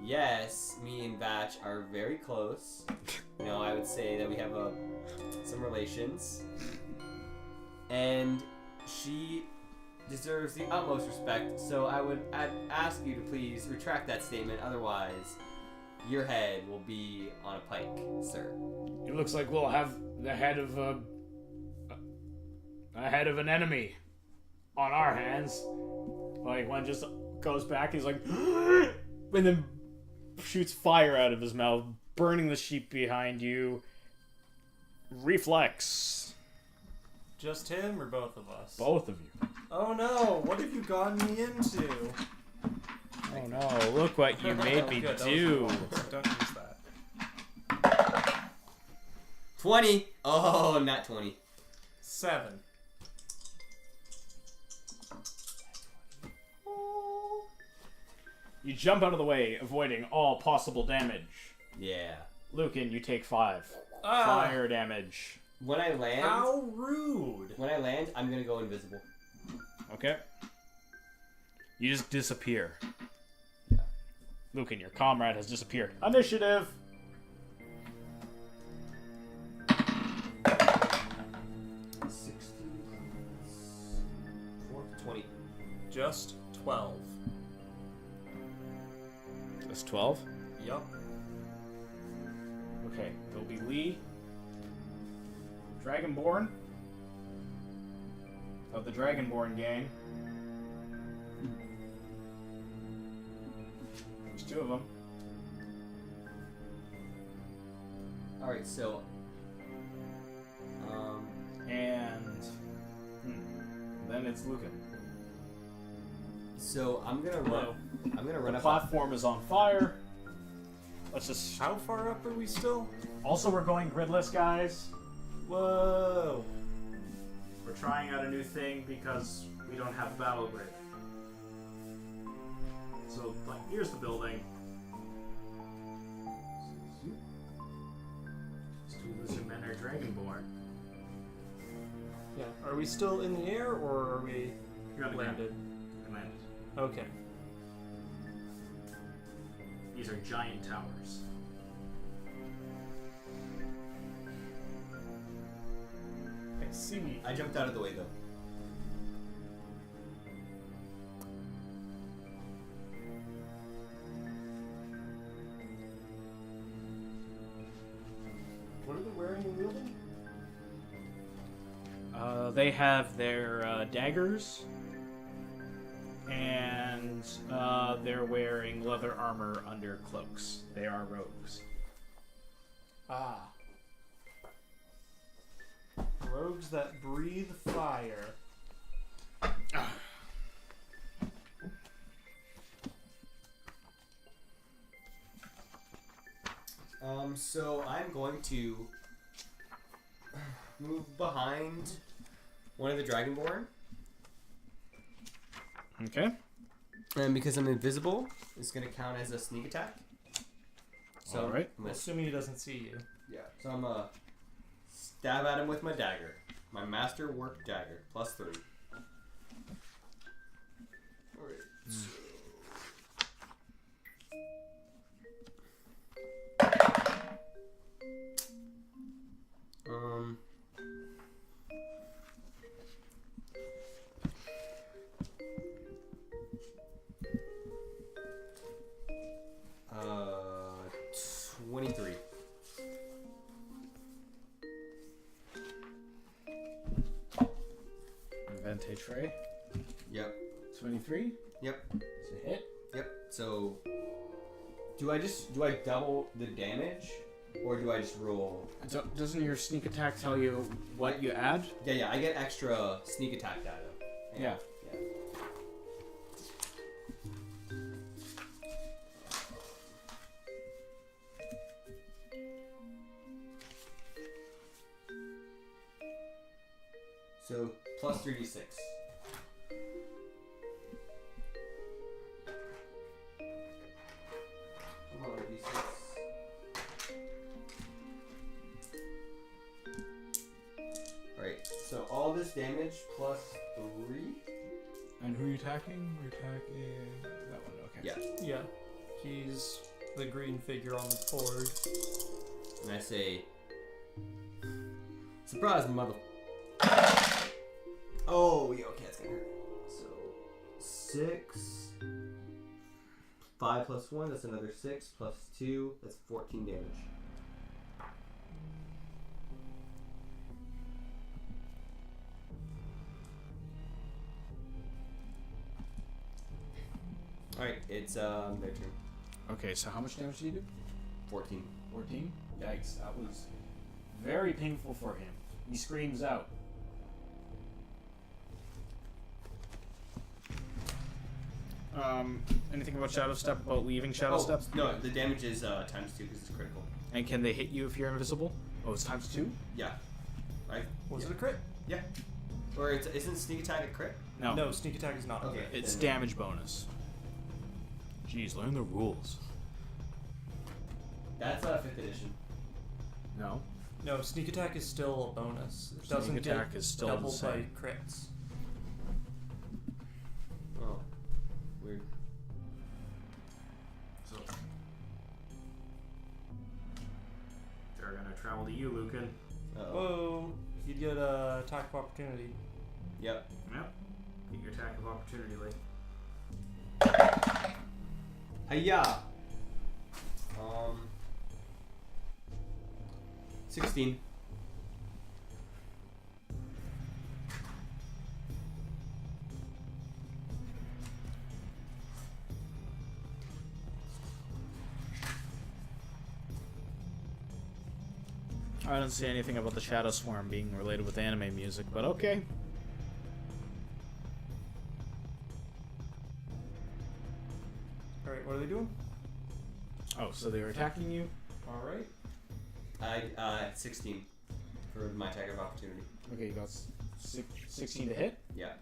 yes, me and Vatch are very close. I would say that we have some relations. And she deserves the utmost respect, so I'd ask you to please retract that statement, otherwise your head will be on a pike, sir. It looks like we'll have the head of an enemy on our hands. Like, one just goes back, he's like, and then shoots fire out of his mouth, burning the sheep behind you. Reflex. Just him or both of us? Both of you. Oh no, what have you gotten me into? Oh no, look what you made me Good, that was do. cool. Don't use that. 20. Oh, not 20. 7. You jump out of the way, avoiding all possible damage. Yeah. Lucan, you take 5. Ah. Fire damage. When I land, How rude! when I land, I'm gonna go invisible. Okay. You just disappear. Yeah. Lucan, your comrade has disappeared. Initiative! 20. Just 12. That's 12. Yup. Okay, there'll be Lee, Dragonborn, of the Dragonborn gang. There's 2 of them. Alright, so. And then it's Lucan. So I'm gonna run. I'm gonna run The up. platform is on fire. Let's just. How far up are we still? Also, we're going gridless, guys. Whoa. We're trying out a new thing because we don't have battle grid. So, like, here's the building. Two men are Dragonborn. Yeah. Are we still in the air or are we You're on the ground. landed? Landed. Okay. These are giant towers. I see. I jumped out of the way though. What are they wearing and wielding? They have their daggers, and they're wearing leather armor under cloaks. They are rogues. Ah. Rogues that breathe fire. So I'm going to move behind one of the Dragonborn. Okay. And because I'm invisible, it's going to count as a sneak attack. So Alright. I'm gonna, Assuming he doesn't see you. yeah. So I'm going to stab at him with my dagger. My master work dagger. +3. Alright. Uh, 23. Advantage Ray. Yep. 23. Yep. It's a hit. Yep. So, do I double the damage, or do I just roll? Doesn't your sneak attack tell you what you add? Yeah. I get extra sneak attack data. Yeah. So plus 3d6. Come on, d6. Alright, so all this damage plus 3? And who are you attacking? We're attacking that one. Okay. Yeah. Yeah. He's the green figure on the board. And I say, surprise, mother. Oh, yeah, okay, that's gonna hurt. So, 6. 5 plus 1, that's another 6. Plus 2, that's 14 damage. Alright, it's their turn. Okay, so how much damage did you do? 14. 14? Yikes, that was very painful for him. He screams out. Anything about Shadow Step, about leaving Shadow Step? No, the damage is times 2 because it's critical. And can they hit you if you're invisible? Oh, it's times 2? Yeah. Right? Was it a crit? Yeah. Or isn't sneak attack a crit? No. No, sneak attack is not. Okay. It's damage bonus. Jeez, learn the rules. That's 5th edition. No. No, sneak attack is still a bonus. It Sneak doesn't attack get is still the doubled by same. crits. Oh. Weird. So they're gonna travel to you, Lucan. Uh-oh. Whoa! You'd get a attack of opportunity. Yep. Yep. Get your attack of opportunity, Lee. Hiya! 16. I don't see anything about the Shadow Swarm being related with anime music, but okay. Alright, what are they doing? Oh, so they were attacking you? Alright. 16 for my attack of opportunity. Okay, you got 16 to hit? Yeah.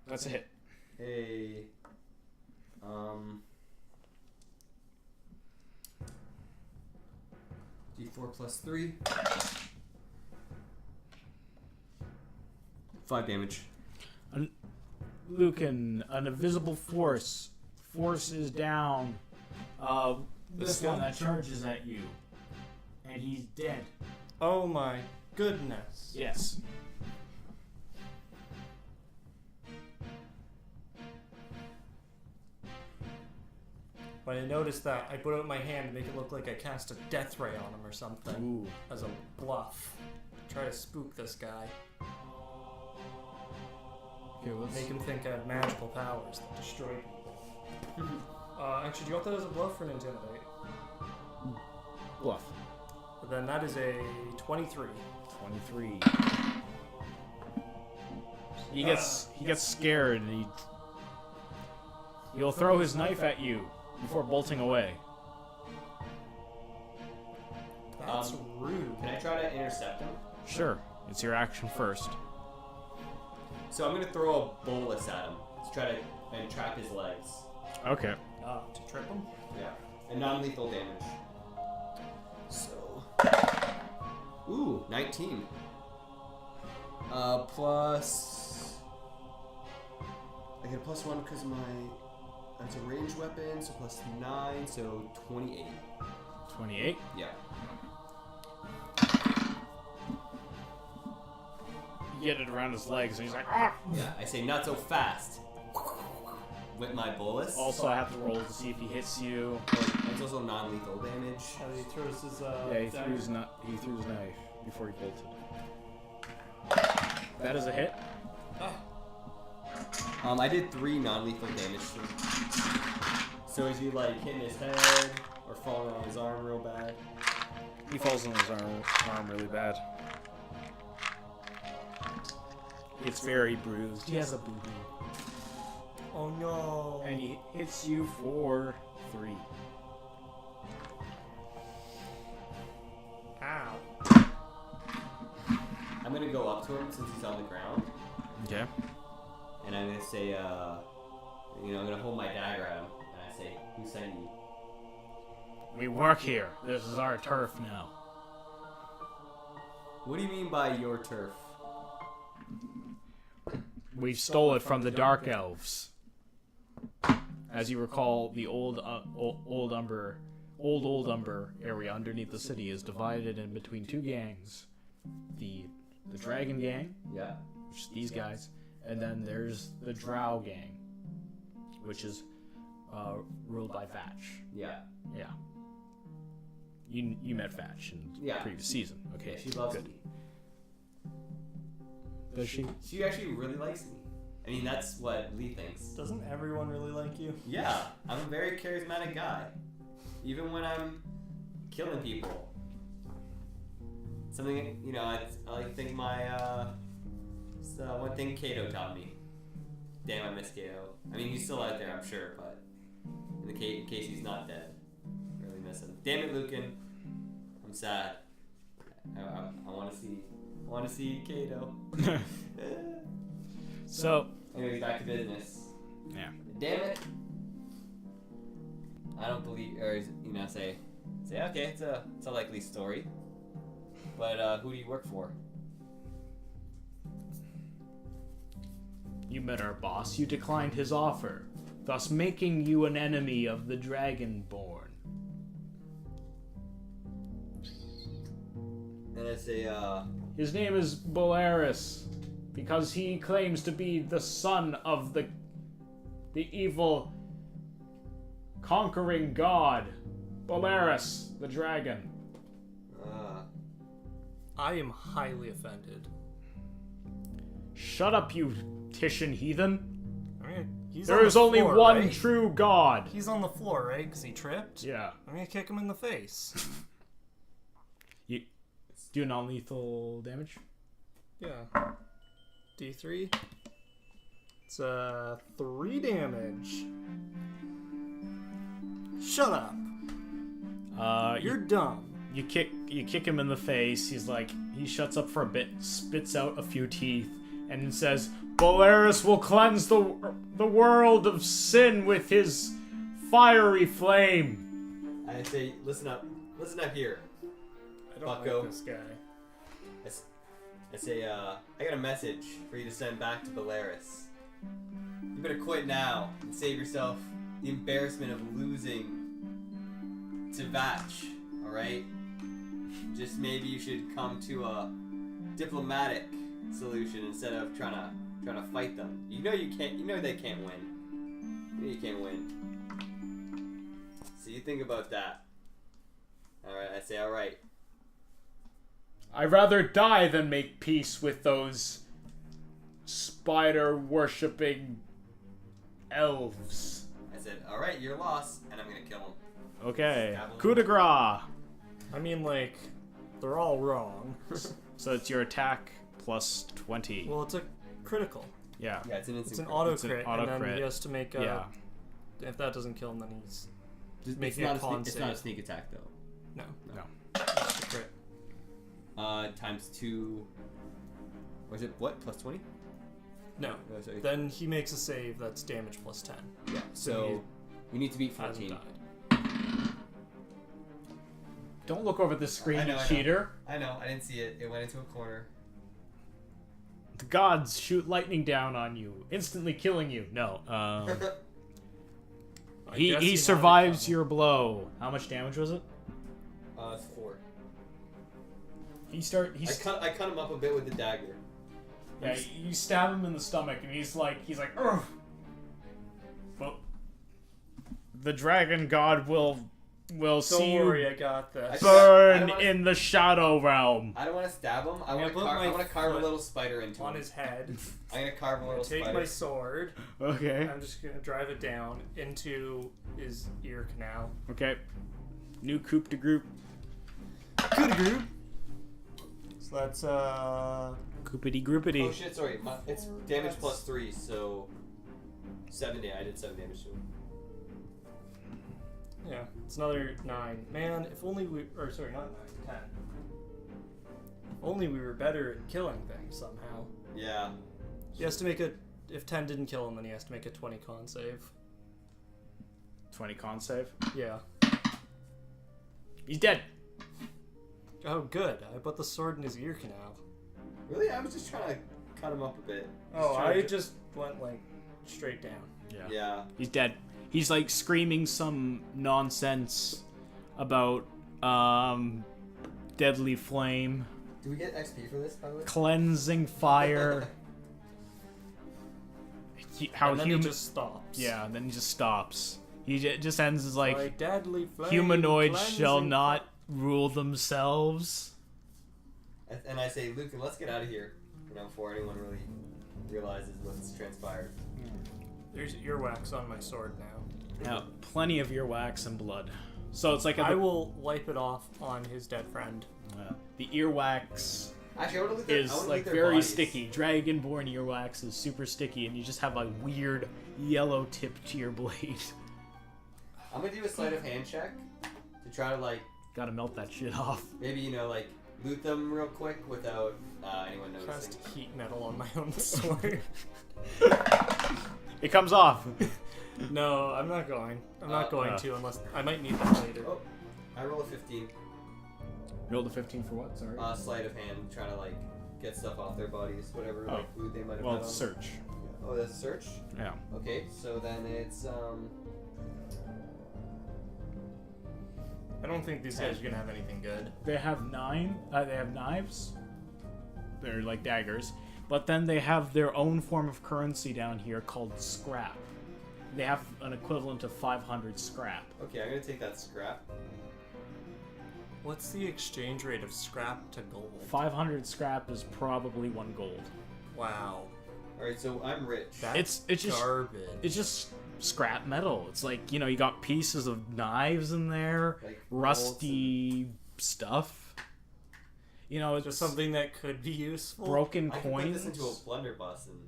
That's a hit. Hey. D4 plus 3. 5 damage. Lucan, an invisible force forces down this one that charges at you. And he's dead. Oh my goodness. Yes. When I noticed that, I put out my hand to make it look like I cast a death ray on him or something. Ooh. As a bluff. Try to spook this guy. Okay, Make him think I have magical powers that destroy people. Actually, do you want that as a bluff or an intimidate? Bluff. Then that is a 23. 23. He gets scared and he'll throw his knife at you before bolting away. That's rude. Can I try to intercept him? Sure, it's your action first. So I'm gonna throw a bolus at him to try to entrap his legs. Okay. To trip him? Yeah. And non-lethal damage. So. Ooh, 19. Plus. I get a plus 1 because that's a ranged weapon, so plus 9, so 28. 28. Yeah. You get it around his legs, and he's like, ah! Yeah, I say not so fast. With my bolus. Also, I have to roll to see if he hits you. It's also non-lethal damage. He throws his Yeah, he threw his knife before he bolted. That is a hit. I did 3 non-lethal damage to him. So is he like hitting his head or falling on his arm real bad? He falls on his arm really bad. It's very bruised. He has a boo-boo. Oh no. And he hits you for 3. Ow. I'm gonna go up to him since he's on the ground, Okay. and I'm gonna say, I'm gonna hold my dagger at him, and I say, "Who sent you?" We work here. This is our turf now. What do you mean by your turf? We stole it from the Dark Elves. As you recall, the old Umber area underneath the city is divided in between 2 gangs. The Dragon Gang, Yeah. which is these guys, and then there's the Drow Gang, which is ruled by Vatch. Yeah. Yeah. You met Vatch in the Yeah. previous season. Okay, Yeah, she loves good. me. Does she? She actually really likes me, I mean, that's what Lee thinks. Doesn't everyone really like you? Yeah, I'm a very charismatic guy. Even when I'm killing people. Something, you know, I like to think my, one thing Kato taught me. Damn, I miss Kato. I mean, he's still out there, I'm sure, but in case he's not dead. Really miss him. Damn it, Lucan. I'm sad. I want to see Kato. So, Anyway, back to business. yeah. Damn it. I don't believe, or you know, say, okay, it's a likely story. But who do you work for? You met our boss. You declined his offer, thus making you an enemy of the Dragonborn. And I say, His name is Bolaris, because he claims to be the son of the evil conquering god, Bolaris, the dragon. I am highly offended. Shut up, you Titian heathen. I mean, he's There on is the only floor, one right? true god. He's on the floor, right? Because he tripped? Yeah. I'm gonna kick him in the face. You do non-lethal damage? Yeah. D3. It's 3 damage. Shut up. You're dumb. You kick him in the face. He shuts up for a bit, spits out a few teeth, and says, "Bolaris will cleanse the world of sin with his fiery flame." I say, listen up here. I don't Bucko. like this guy. I say, I got a message for you to send back to Bolaris. You better quit now and save yourself the embarrassment of losing to Vatch, alright? Just maybe you should come to a diplomatic solution instead of trying to fight them. You know they can't win. You know you can't win. So you think about that. Alright, I say alright. I'd rather die than make peace with those spider-worshipping elves. I said, alright, you're lost, and I'm gonna kill him. Okay. Coup de grace. I mean, like, they're all wrong. So it's your attack plus 20. Well, it's a critical. Yeah. Yeah, it's an instant It's an crit. auto It's an crit, auto and then crit. he has to make a... Yeah. If that doesn't kill him, then he's It's making not a con it's not a save. sneak attack, though. No. No. It's a crit. Times 2... Was it, what, plus 20? No. Oh, sorry. Then he makes a save that's damage plus 10. Yeah, so you need to beat Hasn't 14. died. Don't look over the screen, I know, you I know. cheater. I know, I didn't see it. It went into a corner. The gods shoot lightning down on you, instantly killing you. No. I He guess he had it survives coming. your blow. How much damage was it? It's 4. He's I cut him up a bit with the dagger. yeah, you stab him in the stomach and he's like ugh. Well, the dragon god will Don't see worry, you I got this. I burn wanna- in the shadow realm. I don't want to stab him. I want put to my carve a foot little spider into on him. his head. I'm gonna carve a I'm little gonna take spider. my sword. Okay. I'm just gonna drive it down into his ear canal. Okay. New coup de group. Good group. So that's Coopity groupity. Oh shit! Sorry, it's damage plus 3, so 7 damage. I did 7 damage to him. yeah, it's another 9. Man, if only we not 9, 10. If only we were better at killing things somehow. Yeah. He has to make if 10 didn't kill him, then he has to make a 20 con save. 20 con save. Yeah. He's dead. Oh, good. I put the sword in his ear canal. Really? I was just trying to cut him up a bit. Oh, trying I to- just went like straight down. Yeah. Yeah. He's dead. He's like screaming some nonsense about deadly flame, Do we get XP for this, by the way? cleansing fire. How and then human? he just stops. Yeah, and then he just stops. He just ends as By like deadly flame, humanoids shall cleansing not rule themselves. And I say, Luke, let's get out of here. You know, before anyone really realizes what's transpired. There's earwax on my sword now. Yeah, plenty of earwax and blood. So it's like I will wipe it off on his dead friend. the earwax Actually, I want to look at is like very sticky. Dragonborn earwax is super sticky, and you just have a weird yellow tip to your blade. I'm gonna do a sleight of hand check to try to like Gotta melt that shit off. maybe like loot them real quick without anyone noticing. Cast heat metal on my own sword. It comes off. No, I'm not going. I'm not going to unless I might need that later. Oh, I roll a 15. Rolled a 15 for what? Sorry. Sleight of hand, trying to like get stuff off their bodies, whatever like loot they might have Well, had on. search. Oh, that's search. Yeah. Okay, so then it's I don't think these guys are gonna have anything good. They have they have knives. They're like daggers. But then they have their own form of currency down here called scrap. They have an equivalent of 500 scrap. okay. I'm gonna take that scrap. What's the exchange rate of scrap to gold? 500 scrap is probably 1 gold. Wow. All right, so I'm rich. That's It's just garbage. It's just scrap metal. It's like, you got pieces of knives in there, Like rusty stuff. It's just something that could be useful. broken I can put coins. this into a blunderbuss and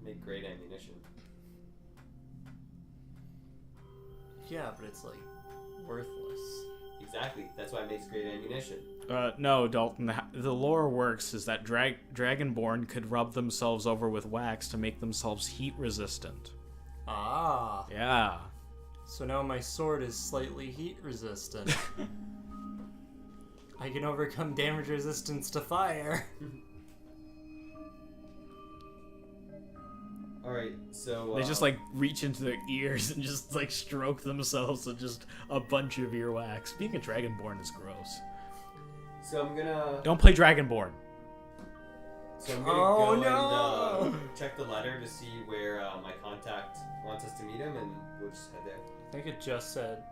make great ammunition. Yeah, but it's like worthless. Exactly. That's why it makes great ammunition. No, Dalton. The lore works is that Dragonborn could rub themselves over with wax to make themselves heat resistant. Ah. Yeah. So now my sword is slightly heat resistant. I can overcome damage resistance to fire. All right, so They just reach into their ears and just stroke themselves with just a bunch of earwax. Being a Dragonborn is gross. So I'm gonna. Don't play Dragonborn. So I'm gonna Oh, go no! and check the letter to see where my contact wants us to meet him, and we'll just head there. I think it just said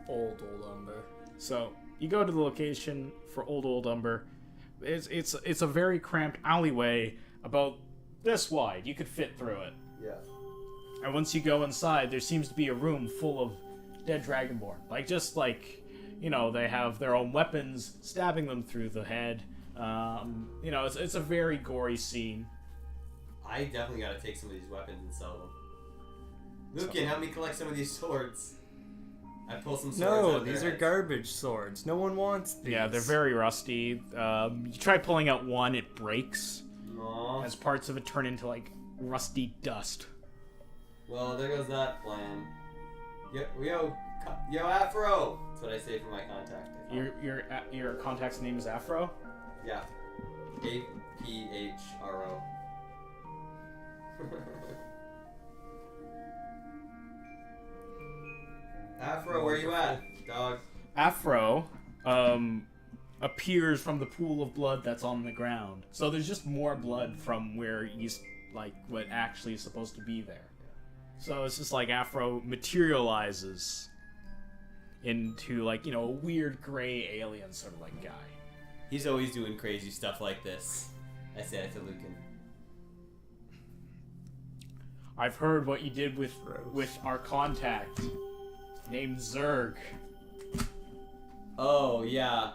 old Umber. So you go to the location for Old Umber. It's a very cramped alleyway, about this wide. You could fit through it. Yeah. And once you go inside, there seems to be a room full of dead Dragonborn. They have their own weapons stabbing them through the head. It's a very gory scene. I definitely gotta take some of these weapons and sell them. Lucan, help me collect some of these swords. I pull some swords out No, of their these are heads. garbage swords. No one wants these. Yeah, they're very rusty. You try pulling out one, it breaks. Aw. As parts of it turn into rusty dust. Well, there goes that plan. Yo, Afro! That's what I say for my contact. Your contact's name is Afro? Yeah. APHRO. Afro, where you at, dog? Afro appears from the pool of blood that's on the ground. So there's just more blood from where he's what actually is supposed to be there. So it's just Afro materializes into a weird gray alien sort of guy. He's always doing crazy stuff like this. I say that to Lucan. I've heard what you did with our contact named Zerg. Oh, yeah.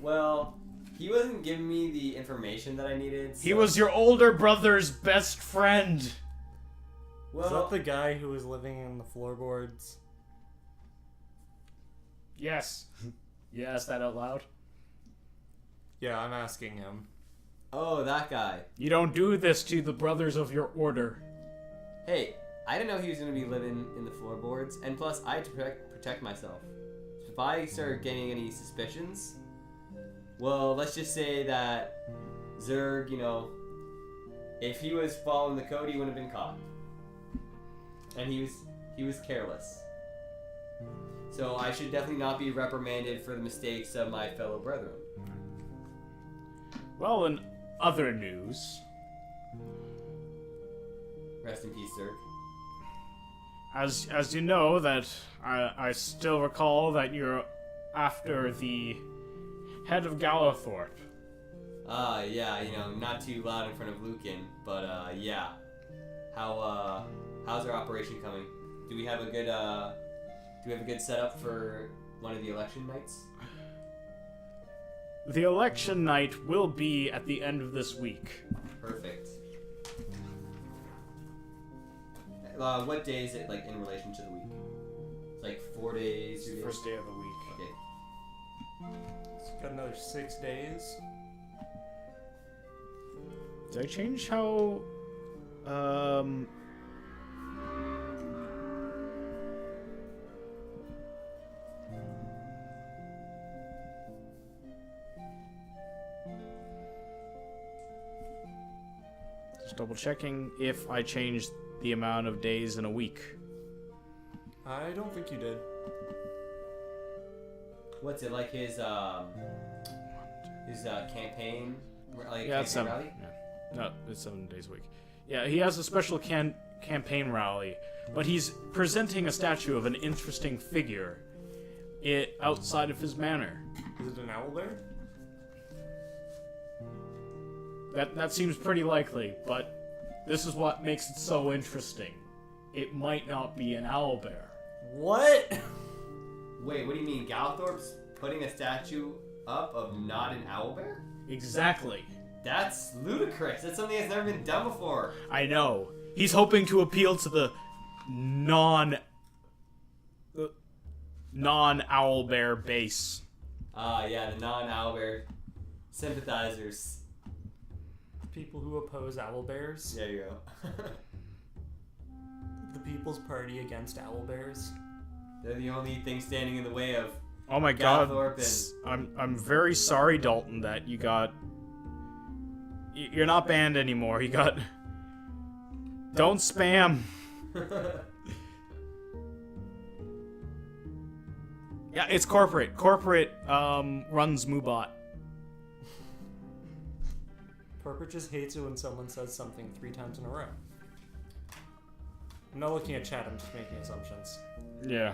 Well, he wasn't giving me the information that I needed. So... He was your older brother's best friend. Well, Is that the guy who was living in the floorboards? Yes. You asked that out loud? Yeah, I'm asking him. Oh, that guy. You don't do this to the brothers of your order. Hey, I didn't know he was going to be living in the floorboards, and plus, I had to protect myself. If I start getting any suspicions, well, let's just say that Zerg, if he was following the code, he wouldn't have been caught. And he was careless. So I should definitely not be reprimanded for the mistakes of my fellow brethren. Well, in other news, Rest in peace, Zerg. as you know, that I still recall that you're after the head of Gallowthorpe. Yeah, not too loud in front of Lucan, but yeah. How's our operation coming? Do we have a good setup for one of the election nights? The election night will be at the end of this week. Perfect. What day is it, like, in relation to the week? It's like 4 days, 3 days? First day of the week. Okay. It's got another 6 days. Did I change how... Just double checking if I changed the amount of days in a week. I don't think you did. What's it like his campaign? Like Yeah, it's campaign 7. rally? Yeah. No, it's 7 days a week. Yeah, he has a special campaign rally, but he's presenting a statue of an interesting figure outside of his manor. Is it an owlbear? That seems pretty likely, but this is what makes it so interesting. It might not be an owlbear. What? Wait, what do you mean? Galthorpe's putting a statue up of not an owlbear? Exactly. That's ludicrous. That's something that's never been done before. I know. He's hoping to appeal to the non-owlbear base. Yeah, the non-owlbear sympathizers. People who oppose owlbears. There you go. The People's Party against owlbears. They're the only thing standing in the way of Oh my god. Galthorpe I'm very sorry, Dalton, that you got... You're not banned anymore. You got... Don't spam. Yeah, it's corporate. Corporate runs Moobot. Corporate just hates it when someone says something 3 times in a row. I'm not looking at chat, I'm just making assumptions. Yeah.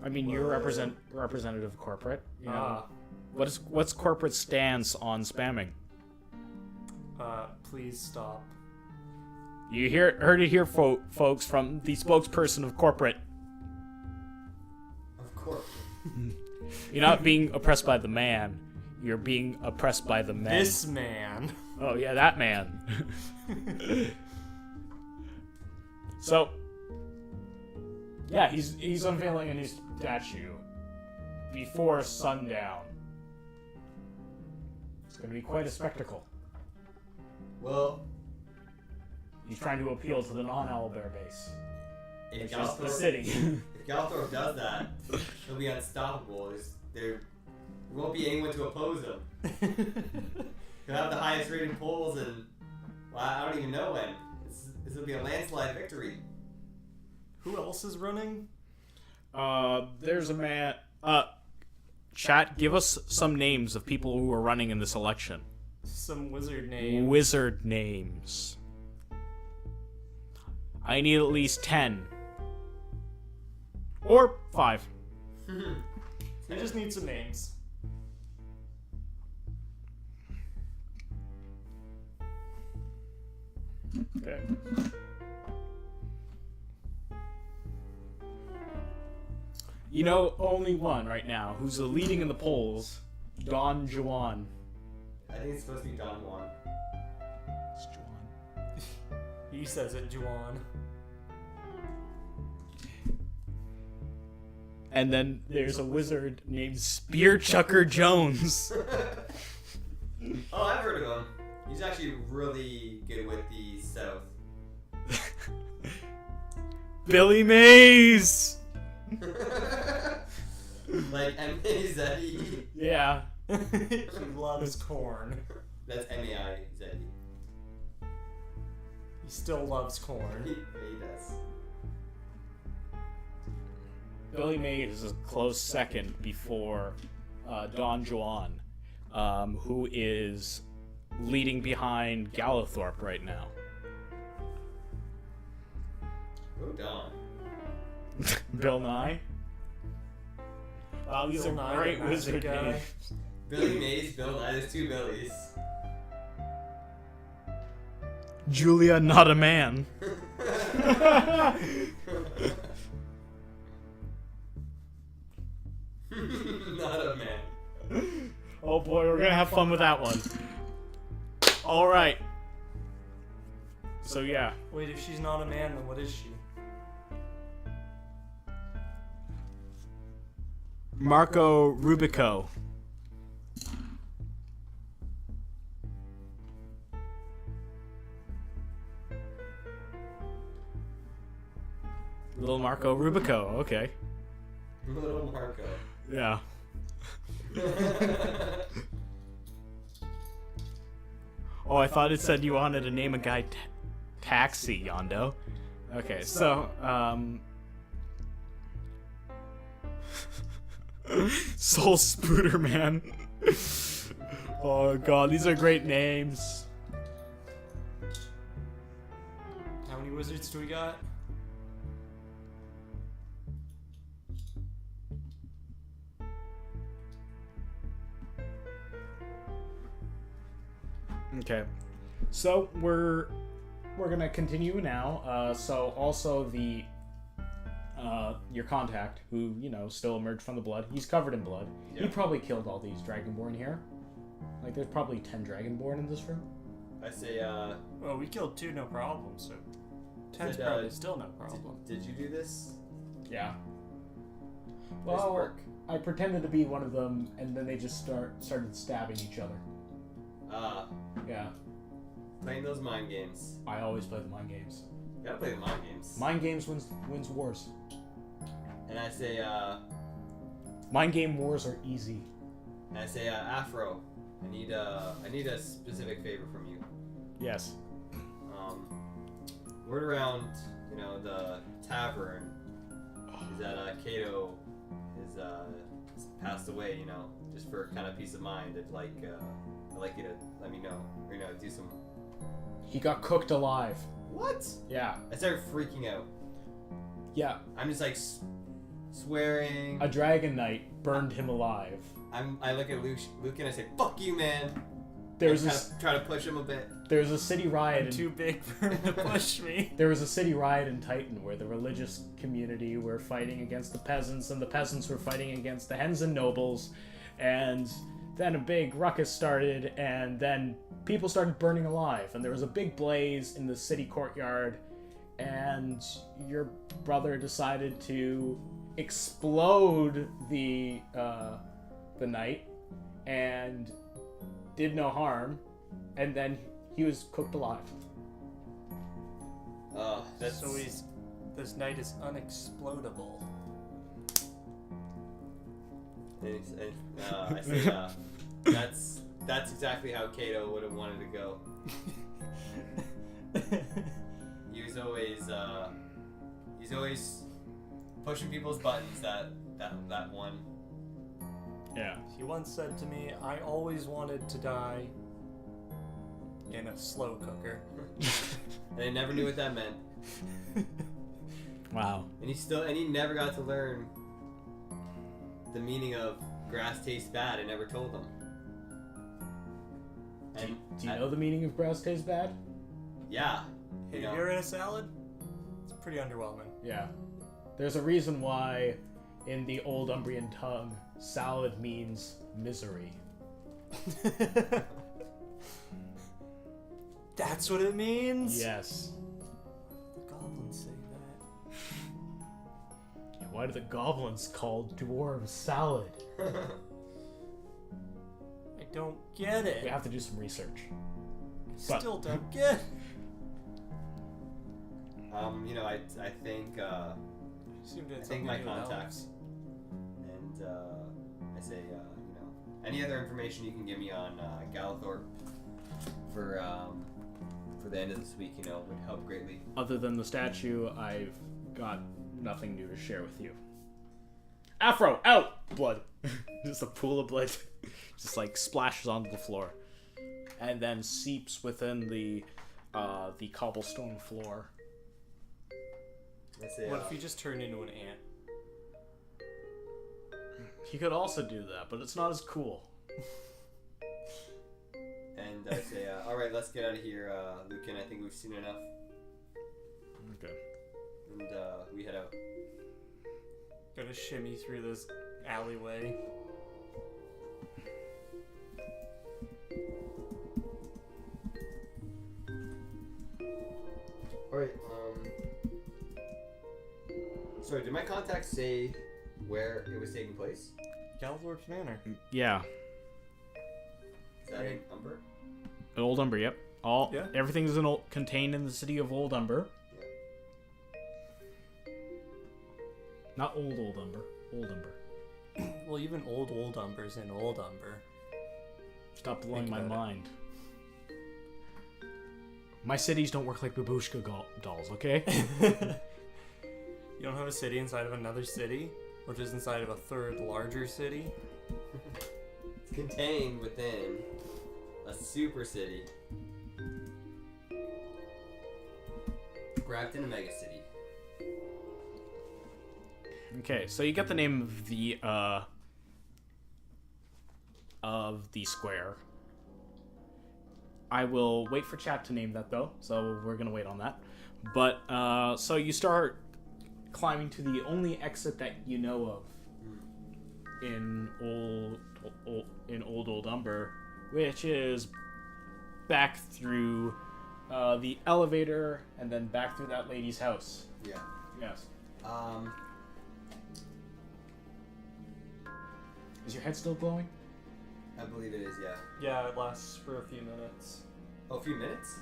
I mean, you're representative of corporate. You know. What's corporate stance on spamming? Please stop. You heard it here, folks, from the spokesperson of corporate. Of course. You're not being oppressed by the man. You're being oppressed by the men. This man. Oh yeah, that man. So, yeah, he's unveiling a new statue before sundown. It's going to be quite a spectacle. Well, He's trying to appeal to the non-owlbear base, if which is the Galthorpe, city. if Galthorpe does that, he'll be unstoppable. There won't be anyone to oppose him. He'll have the highest rated polls, and well, I don't even know when. This will be a landslide victory. Who else is running? There's a man. Chat, give us some names of people who are running in this election. Some wizard name. Wizard names. I need at least 10. Or 5. I just need some names. Okay. You know, only one right now who's the leading in the polls, Don Juan. I think it's supposed to be Don Juan. It's Juan. He says it, Juan. And then there's a wizard named Spear Chucker Jones. Oh, I've heard of him. He's actually really good with the South. Billy Mays! Like M-A-Z-E. Yeah. He loves corn. That's M-A-I-Z-E. He still loves corn. He does. Billy Mays is a close second before Don Juan, who is leading behind Gallothorpe right now. Oh, Don. Bill Nye? Wow, these Bill are Nye, great the wizard magic guy. names. Billy Mays, Bill Nye. There's two Billies. Julia, not a man. Not a man. Oh boy, we're gonna have fun with that one. All right. So yeah, Wait, if she's not a man, then what is she? Marco Rubico. Little Marco Rubico. Okay. Little Marco. Yeah. Oh, I thought it said you wanted to name a guy Taxi, Yondo. Okay, so, Soul Spooter Man. Oh god, these are great names. How many wizards do we got? Okay, so we're gonna continue now. So also the your contact, who still emerged from the blood, he's covered in blood. Yeah. He probably killed all these Dragonborn here. Like there's probably 10 Dragonborn in this room. I say, Well, we killed 2, no problem, so 10's Did, probably still no problem. did you do this? Yeah. Nice Well, work. I pretended to be one of them, and then they just started stabbing each other. Yeah. Playing those mind games. I always play the mind games. You gotta play the mind games. Mind games wins wars. And I say, Mind game wars are easy. Afro, I need a specific favor from you. Yes. Word around, the tavern is that Kato is passed away. Just for kind of peace of mind. I'd like you to let me know. Or do some. He got cooked alive. What? Yeah. I started freaking out. Yeah. I'm just like swearing. A dragon knight burned him alive. I look at Luke and I say, "Fuck you, man." There's and try to push him a bit. There's a city riot. I'm too big for him to push me. There was a city riot in Titan where the religious community were fighting against the peasants, and the peasants were fighting against the Henson nobles, and then a big ruckus started, and then people started burning alive, and there was a big blaze in the city courtyard, and your brother decided to explode the knight, and did no harm, and then he was cooked alive. That's... So this knight is unexplodable. I say, that's exactly how Kato would have wanted to go. He's always pushing people's buttons. That one. Yeah. He once said to me, "I always wanted to die in a slow cooker." And I never knew what that meant. Wow. And he never got to learn the meaning of grass tastes bad. I never told him. And Do you know the meaning of grass tastes bad? Yeah. Have you ever had a salad? It's pretty underwhelming. Yeah. There's a reason why in the old Umbrian tongue, salad means misery. That's what it means? Yes. The goblins say that. And why do the goblins call dwarves salad? I don't get it. We have to do some research. I still don't get it. I think I think my contacts, and I say any other information you can give me on Galithorpe for the end of this week, would help greatly. Other than the statue, I've got nothing new to share with you. Afro, out! Blood. Just a pool of blood. Just splashes onto the floor. And then seeps within the cobblestone floor. I say, What if he just turned into an ant? He could also do that, but it's not as cool. And I say, all right, let's get out of here, Lucan. I think we've seen enough. Okay. And we head out. Gonna shimmy through this alleyway. All right. Sorry, did my contact say where it was taking place? Galthorpe's Manor. Yeah. Is that in Umber? Old Umber, yep. Yeah. Everything's contained in the city of Old Umber. Not Old Umber. Old Umber. Well, even Old Umber's in Old Umber. Stop blowing Think my about it. mind. My cities don't work like babushka dolls, okay? You don't have a city inside of another city, which is inside of a third larger city. It's contained within a super city. Wrapped in a mega city. Okay, so you get the name of the square. I will wait for chat to name that though, so we're gonna wait on that. But so you start climbing to the only exit that you know of in Old Umber, which is back through the elevator and then back through that lady's house. Yeah. Yes. Is your head still glowing? I believe it is, yeah. Yeah, it lasts for a few minutes. Oh, a few minutes?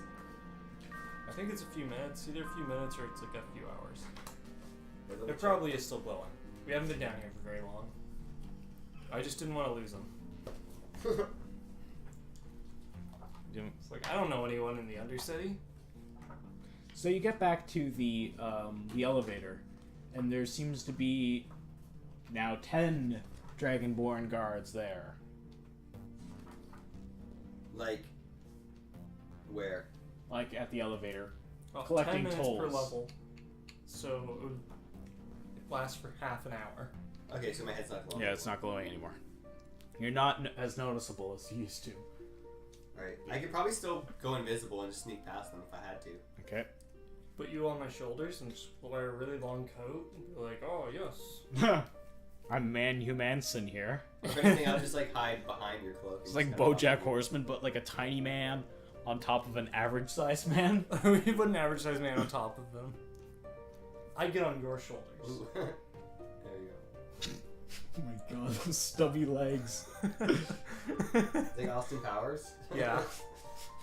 I think it's a few minutes, either a few minutes or it's like a few hours. Or double It check. probably is still glowing. We haven't been down here for very long. I just didn't want to lose them. It's like, I don't know anyone in the Undercity. So you get back to the elevator, and there seems to be now 10 Dragonborn guards there. Like, where? Like at the elevator. Well, Collecting 10 minutes per tolls. level. So it would last for half an hour. Okay, so my head's not glowing. Yeah, it's not glowing anymore. You're not as noticeable as you used to. Alright, I could probably still go invisible and just sneak past them if I had to. Okay. Put you on my shoulders and just wear a really long coat and be like, oh, yes. I'm Man Humanson here. If anything, I'll just like hide behind your cloak. and It's just like kinda walk BoJack in. Horseman, but like a tiny man on top of an average-sized man. We put an average sized man on top of them. I'd get on your shoulders. Ooh. There you go. Oh my god, those stubby legs. It's like Austin Powers. Yeah.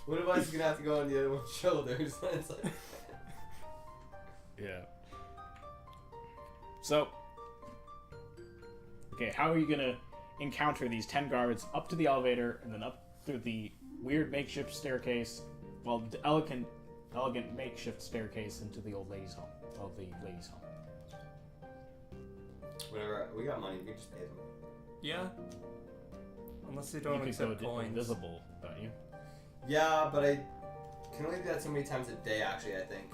One of us is gonna have to go on the other one's shoulders. It's like... Yeah. So, okay, how are you gonna encounter these 10 guards up to the elevator and then up through the weird makeshift staircase, well, the elegant makeshift staircase into the old lady's home? Well, the lady's home. Whatever. We got money. We can just pay them. Yeah. Unless they You don't can accept go coins. invisible, don't you? Yeah, but I can only do that so many times a day. Actually, I think.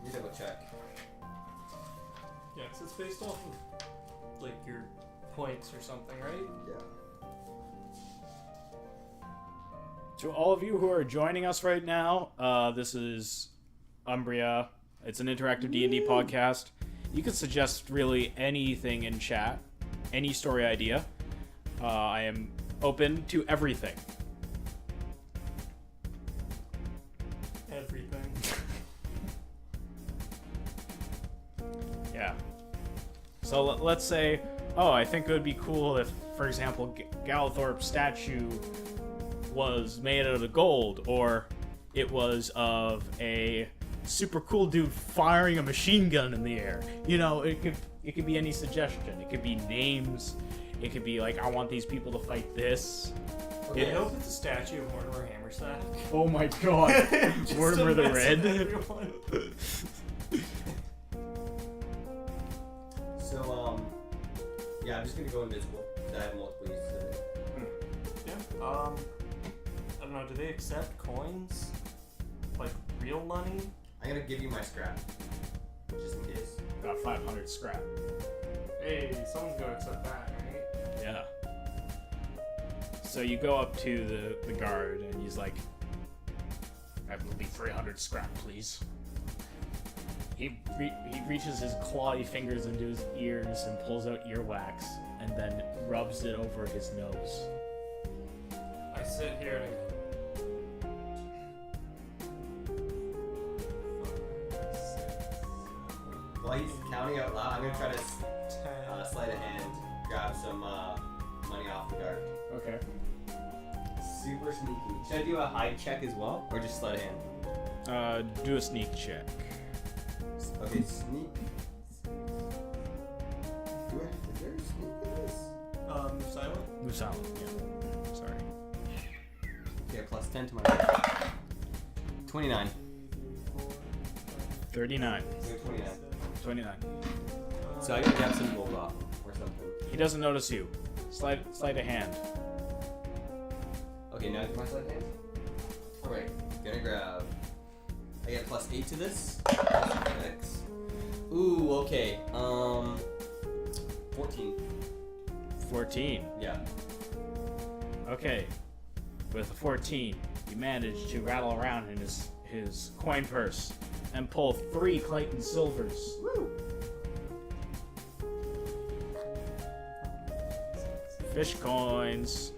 Let me double check. Yeah, 'cause it's based off of like your points or something, right? Yeah. To all of you who are joining us right now, this is Umbria. It's an interactive D&D podcast. You can suggest really anything in chat, any story idea. I am open to everything. Everything. Yeah. So let's say, oh, I think it would be cool if, for example, Galthorpe's statue was made out of gold, or it was of a super cool dude firing a machine gun in the air. You know, it could be any suggestion. It could be names. It could be like, I want these people to fight this. Okay. I hope it's a statue of Mortimer Hammersack. Oh my god. Just Mortimer to the mess Red. with everyone. So yeah, I'm just gonna go invisible. I have multiple uses of it. Yeah. I don't know. Do they accept coins? Like real money? I'm gonna give you my scrap, just in case. Got 500 scrap. Hey, someone's gonna accept that, right? Yeah. So you go up to the guard, and he's like, "That will be 300 scrap, please." He reaches his clawy fingers into his ears and pulls out earwax, and then rubs it over his nose. I sit here and While he's counting out loud, I'm gonna try to sleight of hand, grab some money off the guard. Okay. Super sneaky. Should I do a hide check as well, or just sleight of hand? Do a sneak check. Okay, sneak. Is there a sneak in this? silent. Move silent, yeah. Sorry. Okay, plus 10 to my 29. 39. 29. 29. So I gotta grab some gold off or something. He doesn't notice you. Sleight of hand. Okay, now my sleight of hand. Alright, gonna grab. I get plus 8 to this. X. Ooh, okay. 14. 14. Yeah. Okay. With a 14, you manage to rattle around in his coin purse and pull 3 Clayton silvers. Woo! Fish coins.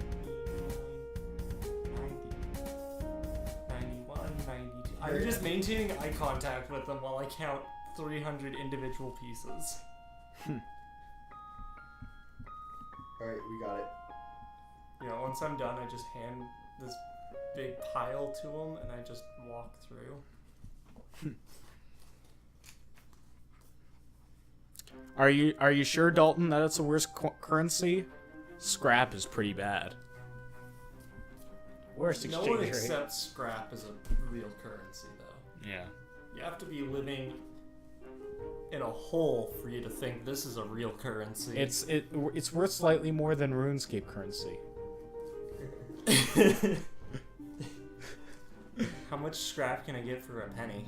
91, 92. I'm just maintaining eye contact with them while I count 300 individual pieces. Alright, we got it. You know, once I'm done, I just hand this big pile to them and I just walk through. Are you sure, Dalton, that it's the worst currency? Scrap is pretty bad. Worst No exchange one rate. accepts scrap as a real currency, though. Yeah. You have to be living in a hole for you to think this is a real currency. It's worth slightly more than RuneScape currency. How much scrap can I get for a penny?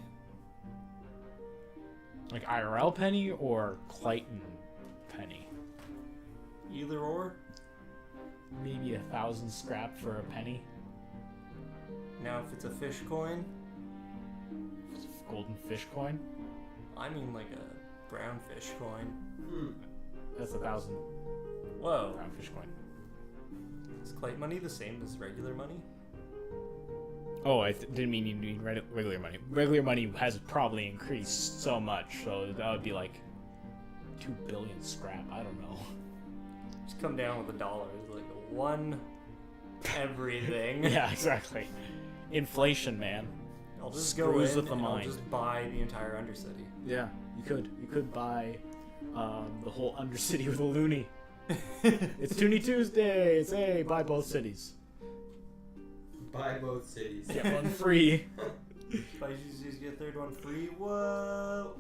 Like IRL penny or Clayton penny? Either or. Maybe 1,000 scrap for a penny. Now, if it's a fish coin, Golden fish coin. I mean like a brown fish coin. That's 1,000 Whoa. brown fish coin. Is Clayton money the same as regular money? Oh, I didn't mean you mean regular money. Regular money has probably increased so much, so that would be like 2 billion scrap. I don't know. Just come down with $1. Like one everything. Yeah, exactly. Inflation, man. I'll just Screws go in with the and mind. I'll just buy the entire Undercity. Yeah, you could buy the whole Undercity with a loony. It's Toonie Tuesdays. Hey, buy both cities. Buy both cities. Get one free. Buy Tuesdays, get third one free. Whoa.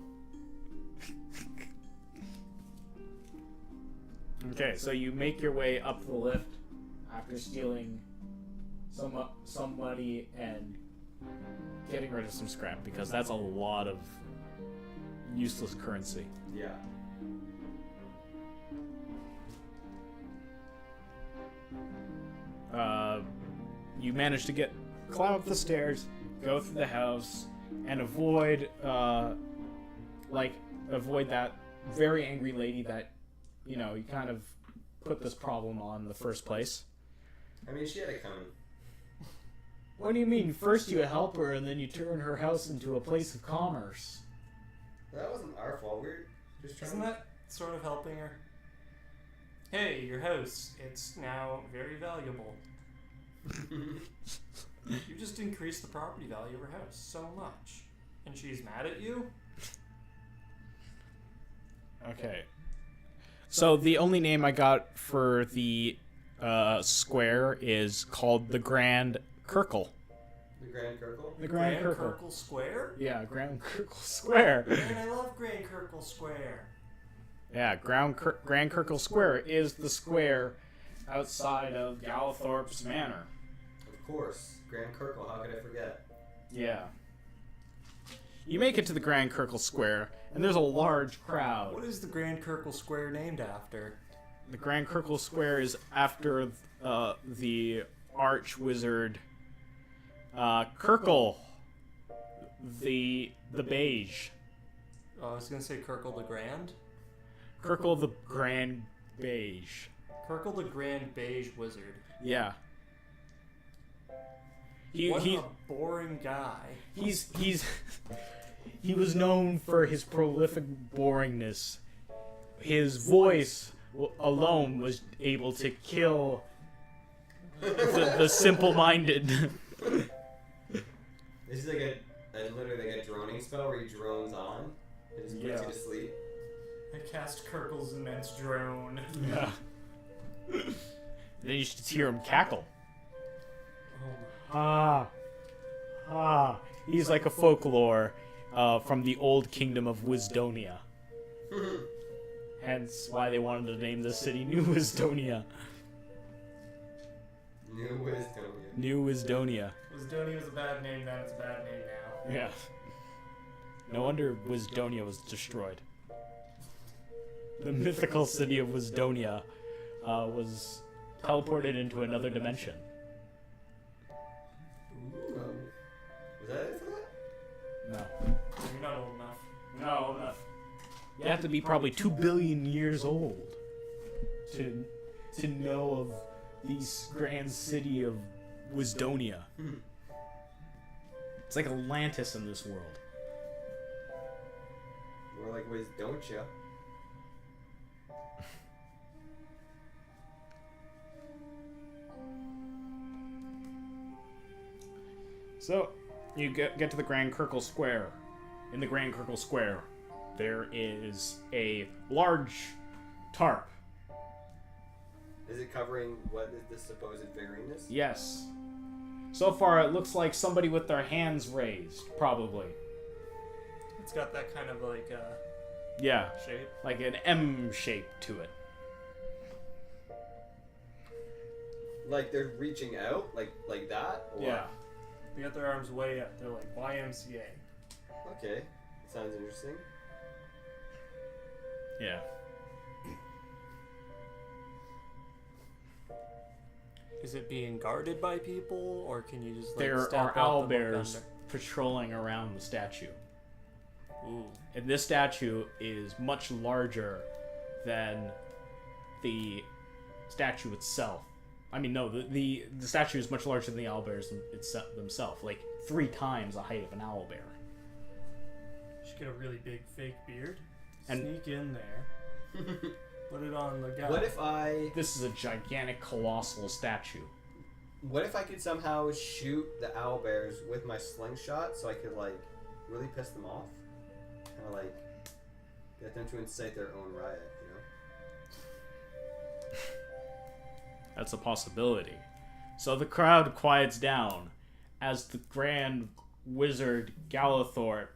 Okay, so you make your way up the lift after stealing some money and getting rid of some scrap, because that's a lot of useless currency. Yeah. You manage to climb up the stairs, go through the house, and avoid that very angry lady that, you know, you kind of put this problem on in the first place. I mean, she had it coming. What do you mean? First you help her, and then you turn her house into a place of commerce. That wasn't our fault. We're just trying Isn't that sort of helping her? Hey, your house. It's now very valuable. You just increased the property value of her house so much. And she's mad at you? Okay. So the only name I got for the square is called the Grand Kirkle. The Grand Kirkle? The Grand Kirkle. Kirkle Square? Yeah, Grand Kirkle Square. Man, I love Grand Kirkle Square. Yeah, Grand Kirkle Square is the square outside of Gallithorpe's Manor. Of course. Grand Kirkle, how could I forget? Yeah. You make it to the Grand Kirkle Square, and there's a large crowd. What is the Grand Kirkle Square named after? The Grand Circle Square is after the arch wizard Kirkle, the beige. Oh, I was gonna say Kirkle the Grand. Kirkle the Grand Beige. Kirkle the Grand Beige Wizard. Yeah. What a boring guy. He was known for his prolific boringness. His voice alone was able to kill the simple-minded. This is like literally like a droning spell where he drones on. It just puts you to sleep. I cast Kirkle's immense drone. Yeah. Then you should hear him cackle. Oh. He's like a folklore from the old kingdom of Wisdonia. Hence why they wanted to name the city New Wisdonia. New Wisdonia. New Wisdonia. Wisdonia was a bad name then, it's a bad name now. Yeah. No wonder Wisdonia was destroyed. The mythical city of Wisdonia was teleported into another dimension. Was that it for that? No. You're not old enough. No, enough. You have to be probably 2 billion years old to know of the grand city of Wisdonia. It's like Atlantis in this world. More like Wisdonia. So, you get to the Grand Circle Square. In the Grand Circle Square, there is a large tarp. Is it covering what this supposed figurine is? Yes. So far, it looks like somebody with their hands raised, probably. It's got that kind of like Yeah, shape. like an M shape to it. Like they're reaching out, like that? Or? Yeah. They got their arms way up. They're like YMCA. Okay, sounds interesting. Yeah. Is it being guarded by people, or can you just like There step are out the owlbears look patrolling around the statue. under? Ooh. And this statue is much larger than the statue itself. I mean, no, the statue is much larger than the owlbears themselves, like 3 times the height of an owlbear. Should get a really big fake beard. And- Sneak in there. Put it on the guy. What if I This is a gigantic, colossal statue. could somehow shoot the owlbears with my slingshot so I could like really piss them off? Kind of like get them to incite their own riot, you know? That's a possibility. So the crowd quiets down as the Grand Wizard Galathorpe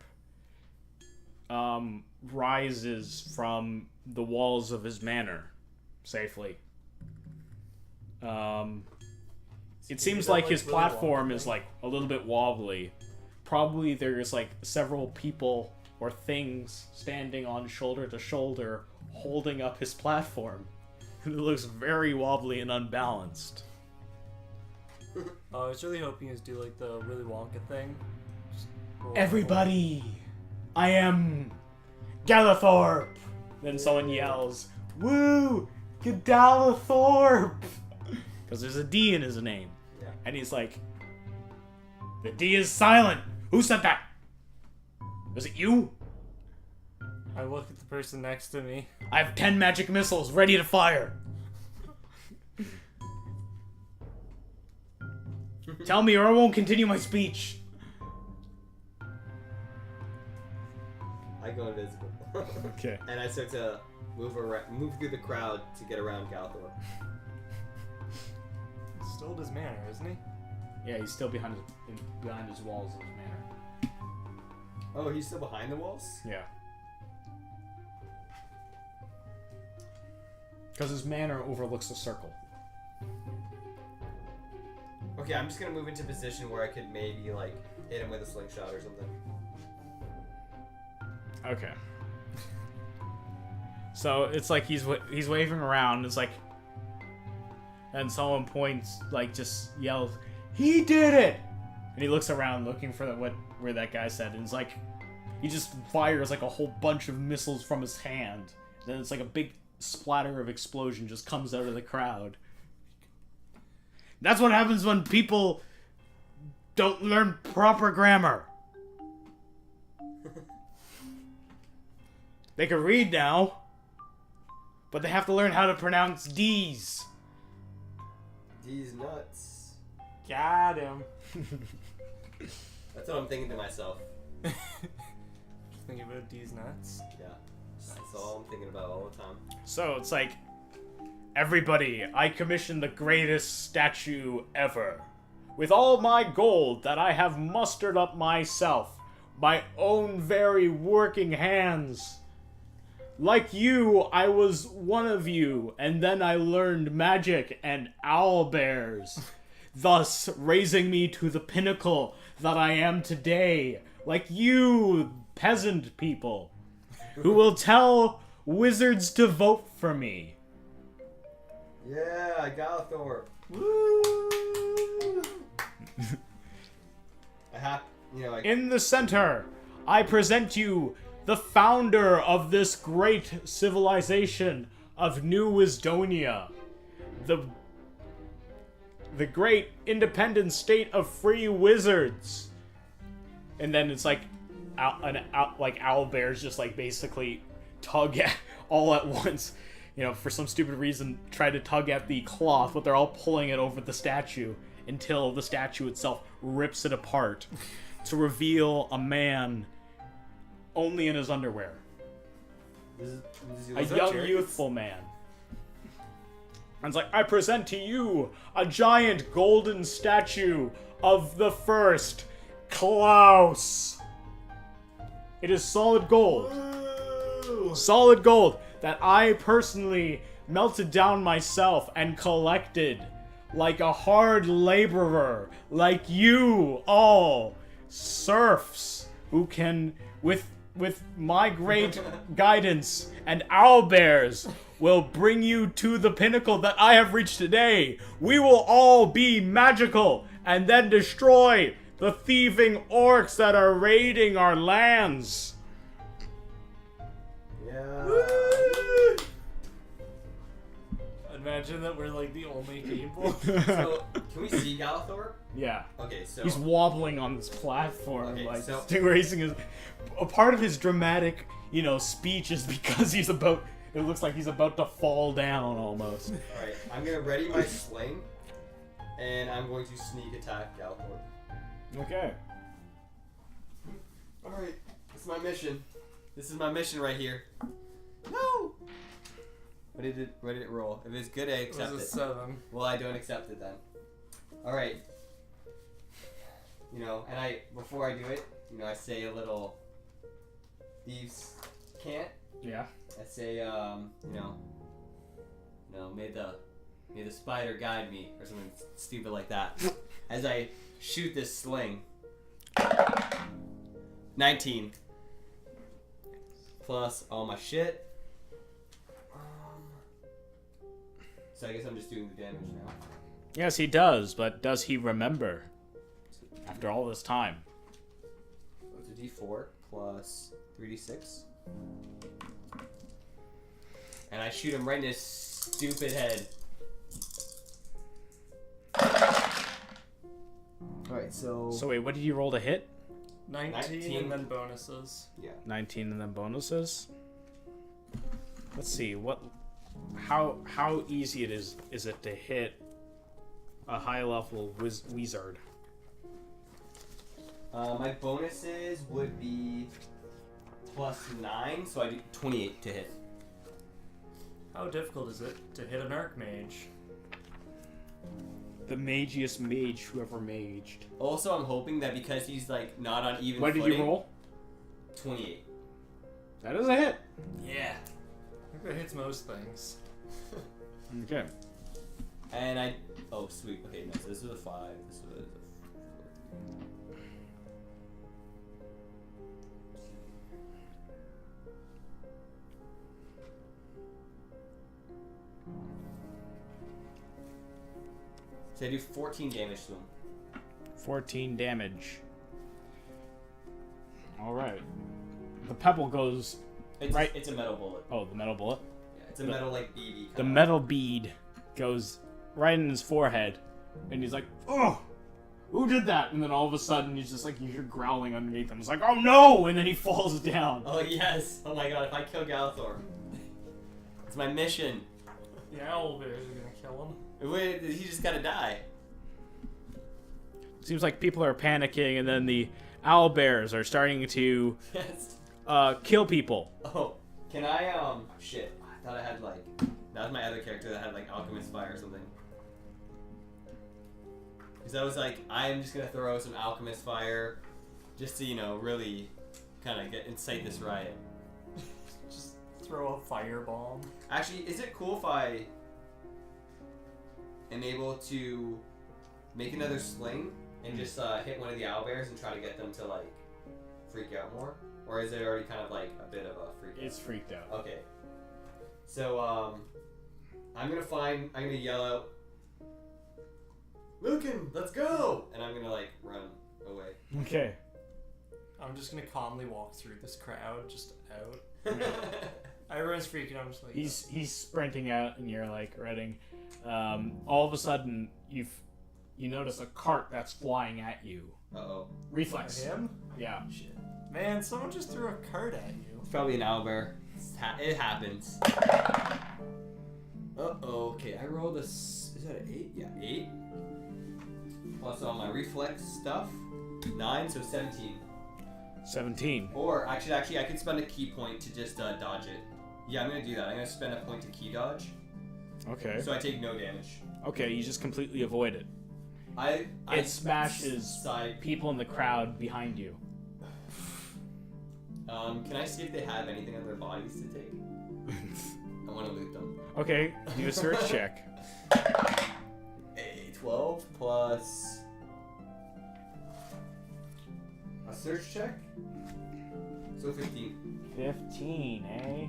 rises from the walls of his manor safely. It seems like his platform is like a little bit wobbly. Probably there's like several people or things standing on shoulder to shoulder holding up his platform. It looks very wobbly and unbalanced. I was really hoping he'd do like the Willy Wonka thing. Just roll Everybody, I am Galathorpe. Then someone yells, "Woo, Galathorpe!" Because there's a D in his name. Yeah. And he's like, "The D is silent. Who said that? Was it you? I look at the person next to me. I have 10 magic missiles ready to fire. Tell me or I won't continue my speech." I go invisible. Okay. And I start to move through the crowd to get around Galthor. He's still at his manor, isn't he? Yeah, he's still behind his walls of his manor. Oh, he's still behind the walls? Yeah. Because his manor overlooks the circle. Okay, I'm just gonna move into a position where I could maybe like hit him with a slingshot or something. Okay. So it's like he's waving around. It's like, and someone points, like just yells, "He did it!" And he looks around looking for where that guy said, and it's like he just fires like a whole bunch of missiles from his hand. Then it's like a big splatter of explosion just comes out of the crowd. That's what happens when people don't learn proper grammar. They can read now, but they have to learn how to pronounce D's. These nuts. Got him. That's what I'm thinking to myself. Thinking about these nuts. Yeah. That's all I'm thinking about all the time. So it's like, everybody, I commissioned the greatest statue ever. With all my gold that I have mustered up myself, my own very working hands. Like you, I was one of you, and then I learned magic and owlbears, thus raising me to the pinnacle that I am today. Like you, peasant people, who will tell wizards to vote for me. Yeah, Galthor. Woo! I have, like... In the center, I present you the founder of this great civilization of New Wisdonia. The great independent state of free wizards. And then it's like, like owlbears just like basically tug at, all at once. For some stupid reason, try to tug at the cloth, but they're all pulling it over the statue until the statue itself rips it apart to reveal a man only in his underwear. This is A young, youthful man. And it's like, I present to you a giant golden statue of the first Klaus. It is solid gold. Ooh. Solid gold that I personally melted down myself and collected like a hard laborer, like you all, serfs, who can, with my great guidance and owlbears, will bring you to the pinnacle that I have reached today. We will all be magical and then destroy the thieving orcs that are raiding our lands. Yeah. Imagine that we're like the only people. So, can we see Galthor? Yeah. Okay, so... He's wobbling on this platform, Okay, like so- raising his. A part of his dramatic, speech is because he's about. It looks like he's about to fall down almost. Alright, I'm gonna ready my sling, and I'm going to sneak attack Galthor. Okay. Alright, this is my mission. This is my mission right here. No! What did it roll? If it's good, I accept It was a it. 7. Well, I don't accept it then. Alright. And before I do it, I say a little thieves can't. Yeah. I say, may the spider guide me, or something stupid like that. As I shoot this sling. 19. Plus all my shit. So I guess I'm just doing the damage now. Yes, he does, but does he remember? After all this time. It's a d4 plus 3d6. And I shoot him right in his stupid head. Alright, so... So wait, what did you roll to hit? 19 and then bonuses. Yeah. 19 and then bonuses. Let's see how easy it is it to hit a high level wizard? My bonuses would be plus 9, so I do 28 to hit. How difficult is it to hit an archmage? The magiest mage who ever maged. Also, I'm hoping that because he's like not on even What did footing, you roll? 28. That is a hit. Yeah. I think that hits most things. Okay. And oh sweet. Okay, no. So this was a 5. This was a 4. So I do 14 damage to him. 14 damage. Alright. The pebble goes right. It's a metal bullet. Oh, the metal bullet? Yeah, it's a metal like BB. The metal bead goes right in his forehead. And he's like, oh! Who did that? And then all of a sudden, he's just like, you hear growling underneath him. It's like, oh no! And then he falls down. Oh yes! Oh my god! If I kill Galithor, it's my mission. The owlbears are gonna kill him. Wait, he just gotta die. Seems like people are panicking, and then the owlbears are starting to Yes. kill people. Oh, can I shit? I thought I had like that was my other character that had like alchemist fire or something. Because I was like, I'm just gonna throw some alchemist fire, just to really kind of incite this riot. Just throw a firebomb. Actually, is it cool if I am able to make another sling and just hit one of the owlbears and try to get them to like freak out more? Or is it already kind of like a bit of a freak out? It's freaked out. Okay. So I'm gonna yell out, Lucan, let's go! And I'm gonna like run away. Okay. I'm just gonna calmly walk through this crowd, just out. Everyone's freaking out. I'm just like, He's sprinting out, and you're like running. All of a sudden, you notice a cart that's flying at you. Uh-oh. Reflex. him? Yeah. Shit. Man, someone just threw a cart at you. It's probably an owlbear. It happens. Uh-oh. Okay, I rolled is that an 8? Yeah, 8. Plus all my reflex stuff. 9, so 17. 17. Or, actually, I could spend a key point to just dodge it. Yeah, I'm gonna do that. I'm gonna spend a point to key dodge. Okay. So I take no damage. Okay, you just completely avoid it. It smashes people in the crowd behind you. Can I see if they have anything on their bodies to take? I want to loot them. Okay, do a search check. A 12 plus a search check, so 15. 15, eh?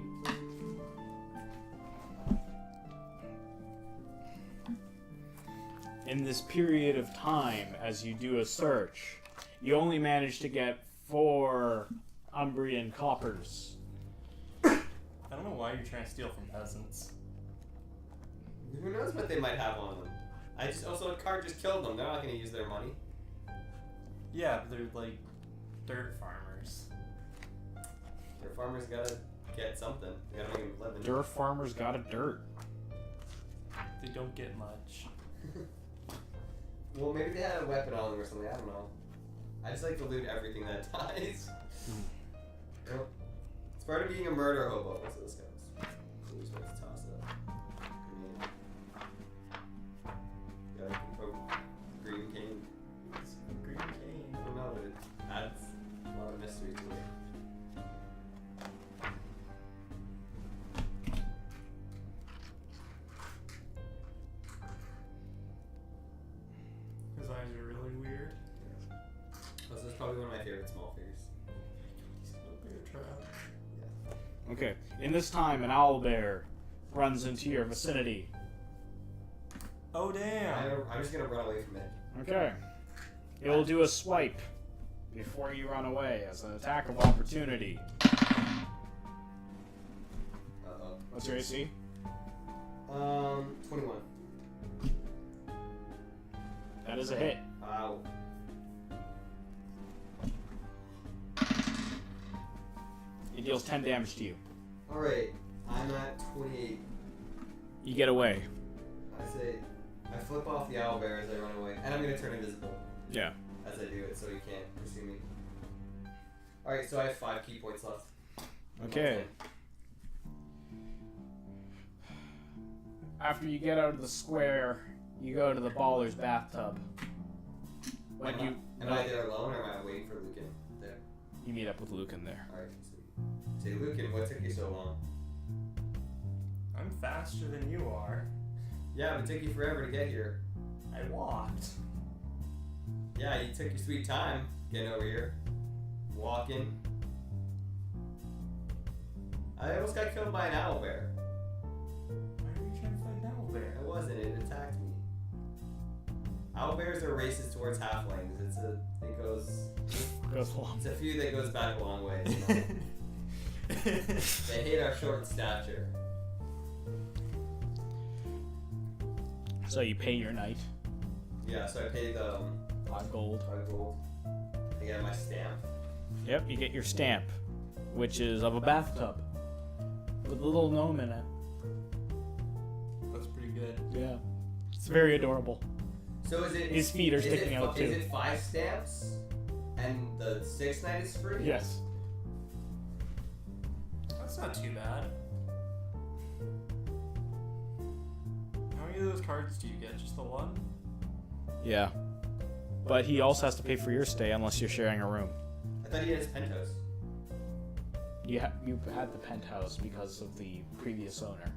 In this period of time, as you do a search, you only manage to get 4 Umbrian coppers. I don't know why you're trying to steal from peasants. Who knows what they might have on them? A card just killed them. They're not going to use their money. Yeah, but they're like dirt farmers. Their farmers gotta get something. They gotta make a living. Dirt farmers got a dirt. They don't get much. Well, maybe they had a weapon on them or something. I don't know. I just like to loot everything that dies. Well, it's part of being a murder hobo. So this goes. So we're supposed to toss it up. Green cane. Green cane. I don't know, but it adds a lot of mystery to it. His eyes are really weird. This is probably one of my favorite small figures. Bear trap. Okay, in this time, an owlbear runs into your vicinity. Oh damn! I'm just gonna run away from it. Okay. It will do a swipe before you run away as an attack of opportunity. Uh-oh. What's your AC? 21. That is a hit. Wow. It deals 10 damage to you. Alright, I'm at 28. You get away. I flip off the owlbear as I run away, and I'm gonna turn invisible Yeah. as I do it so you can't pursue me. Alright, so I have 5 key points left. Okay. After you get out of the square, you go to the baller's bathtub. Am I there alone, or am I waiting for Lucan there? You meet up with Lucan there. Alright, so say, Lucan, what took you so long? I'm faster than you are. Yeah, but it took you forever to get here. I walked. Yeah, you took your sweet time getting over here. Walking. I almost got killed by an owlbear. Why are you trying to fight an owlbear? It wasn't, it attacked me. owlbears are racist towards halflings. It Goes along. it's a feud that goes back a long way. You know? They hate our short stature. So you pay your knight Yeah, so I paid 5 gold. 5 gold. I get my stamp. Yep, you get your stamp, which is of a bathtub with a little gnome in it. That's pretty good. Yeah, it's very adorable. So is it? His feet are sticking out too. Is it 5 stamps, and the 6th night is free? Yes. That's not too bad. How many of those cards do you get? Just the one? Yeah. But he also has to pay for your stay unless you're sharing a room. I thought he had his penthouse. You had the penthouse because of the previous owner.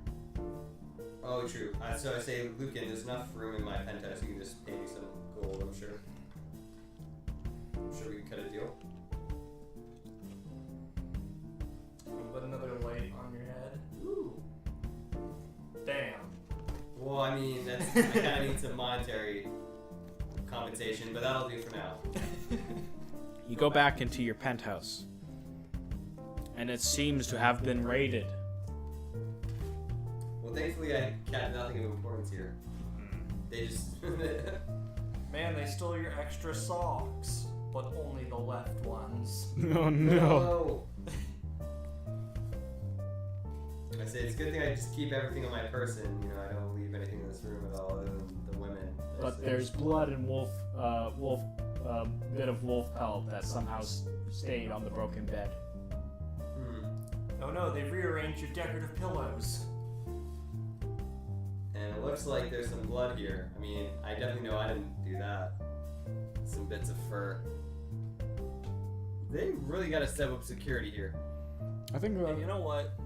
Oh, true. So I say, Lucan, there's enough room in my penthouse. You can just pay me some gold, I'm sure. I'm sure we can cut a deal. I'll put another light on your head. Ooh. Damn. Well, I mean, I kind of need some monetary compensation, but that'll do for now. You go back into your penthouse, and it seems to have been raided. Well, thankfully, I had nothing of importance here. They just... Man, they stole your extra socks, but only the left ones. Oh no. I say it's a good thing I just keep everything on my person. You know, I don't leave anything in this room at all other than the women. But there's blood and bit of wolf pelt that somehow stayed on the broken bed. Oh no, they've rearranged your decorative pillows. And it looks like there's some blood here. I mean, I definitely know I didn't do that. Some bits of fur. They really got to step up security here. I think. And you know what?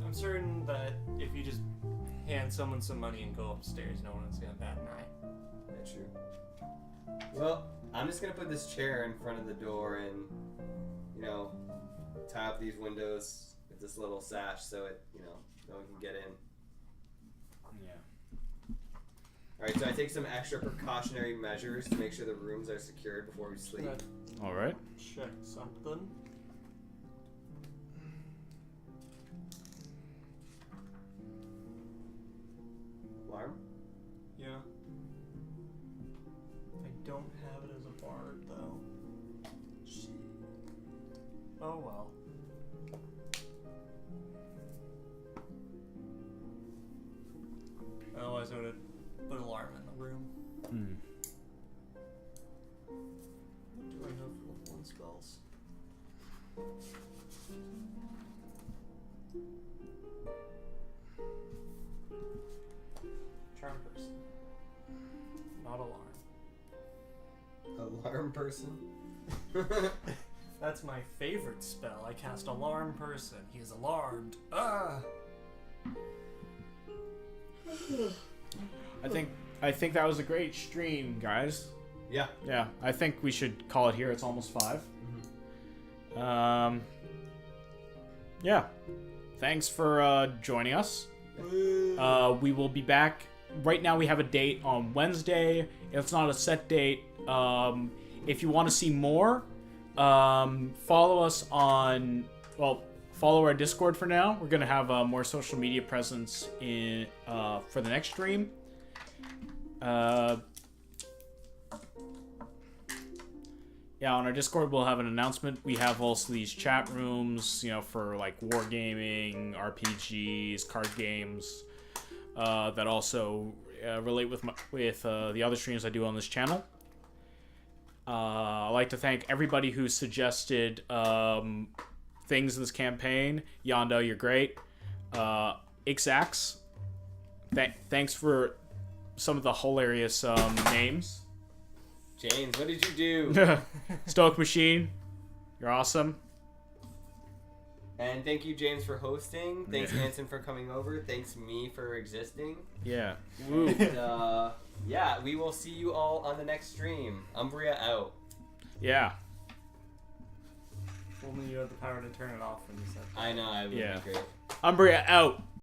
I'm certain that if you just hand someone some money and go upstairs, no one's gonna bat an eye. That's true. Well, I'm just gonna put this chair in front of the door and, you know, tie up these windows with this little sash so it, you know, no one can get in. Yeah. Alright, so I take some extra precautionary measures to make sure the rooms are secured before we sleep. All right. Check something. Alarm? Yeah. I don't have it as a bard, though. Oh well. Otherwise, I would have put an alarm in the room. What do I know for level 1 spells? Charm person. Not alarm. Alarm person? That's my favorite spell. I cast Alarm Person. He is alarmed. Ah! I think that was a great stream, guys. Yeah. Yeah, I think we should call it here. It's almost 5. Yeah. Thanks for joining us. We will be back. Right now we have a date on Wednesday. It's not a set date. If you want to see more, follow us on... Well, follow our Discord for now. We're going to have more social media presence in for the next stream. Yeah, on our Discord we'll have an announcement. We have also these chat rooms, you know, for like wargaming, RPGs, card games, that also relate with the other streams I do on this channel. I'd like to thank everybody who suggested things in this campaign. Yondo, you're great. Ixax, thanks for some of the hilarious names. James, what did you do? Stoic Machine, you're awesome. And thank you, James, for hosting. Thanks, Anson, for coming over. Thanks, me, for existing. Yeah. And, yeah, we will see you all on the next stream. Umbria out. Yeah. Only you have the power to turn it off when you said that. I know, I would be great. Umbria out.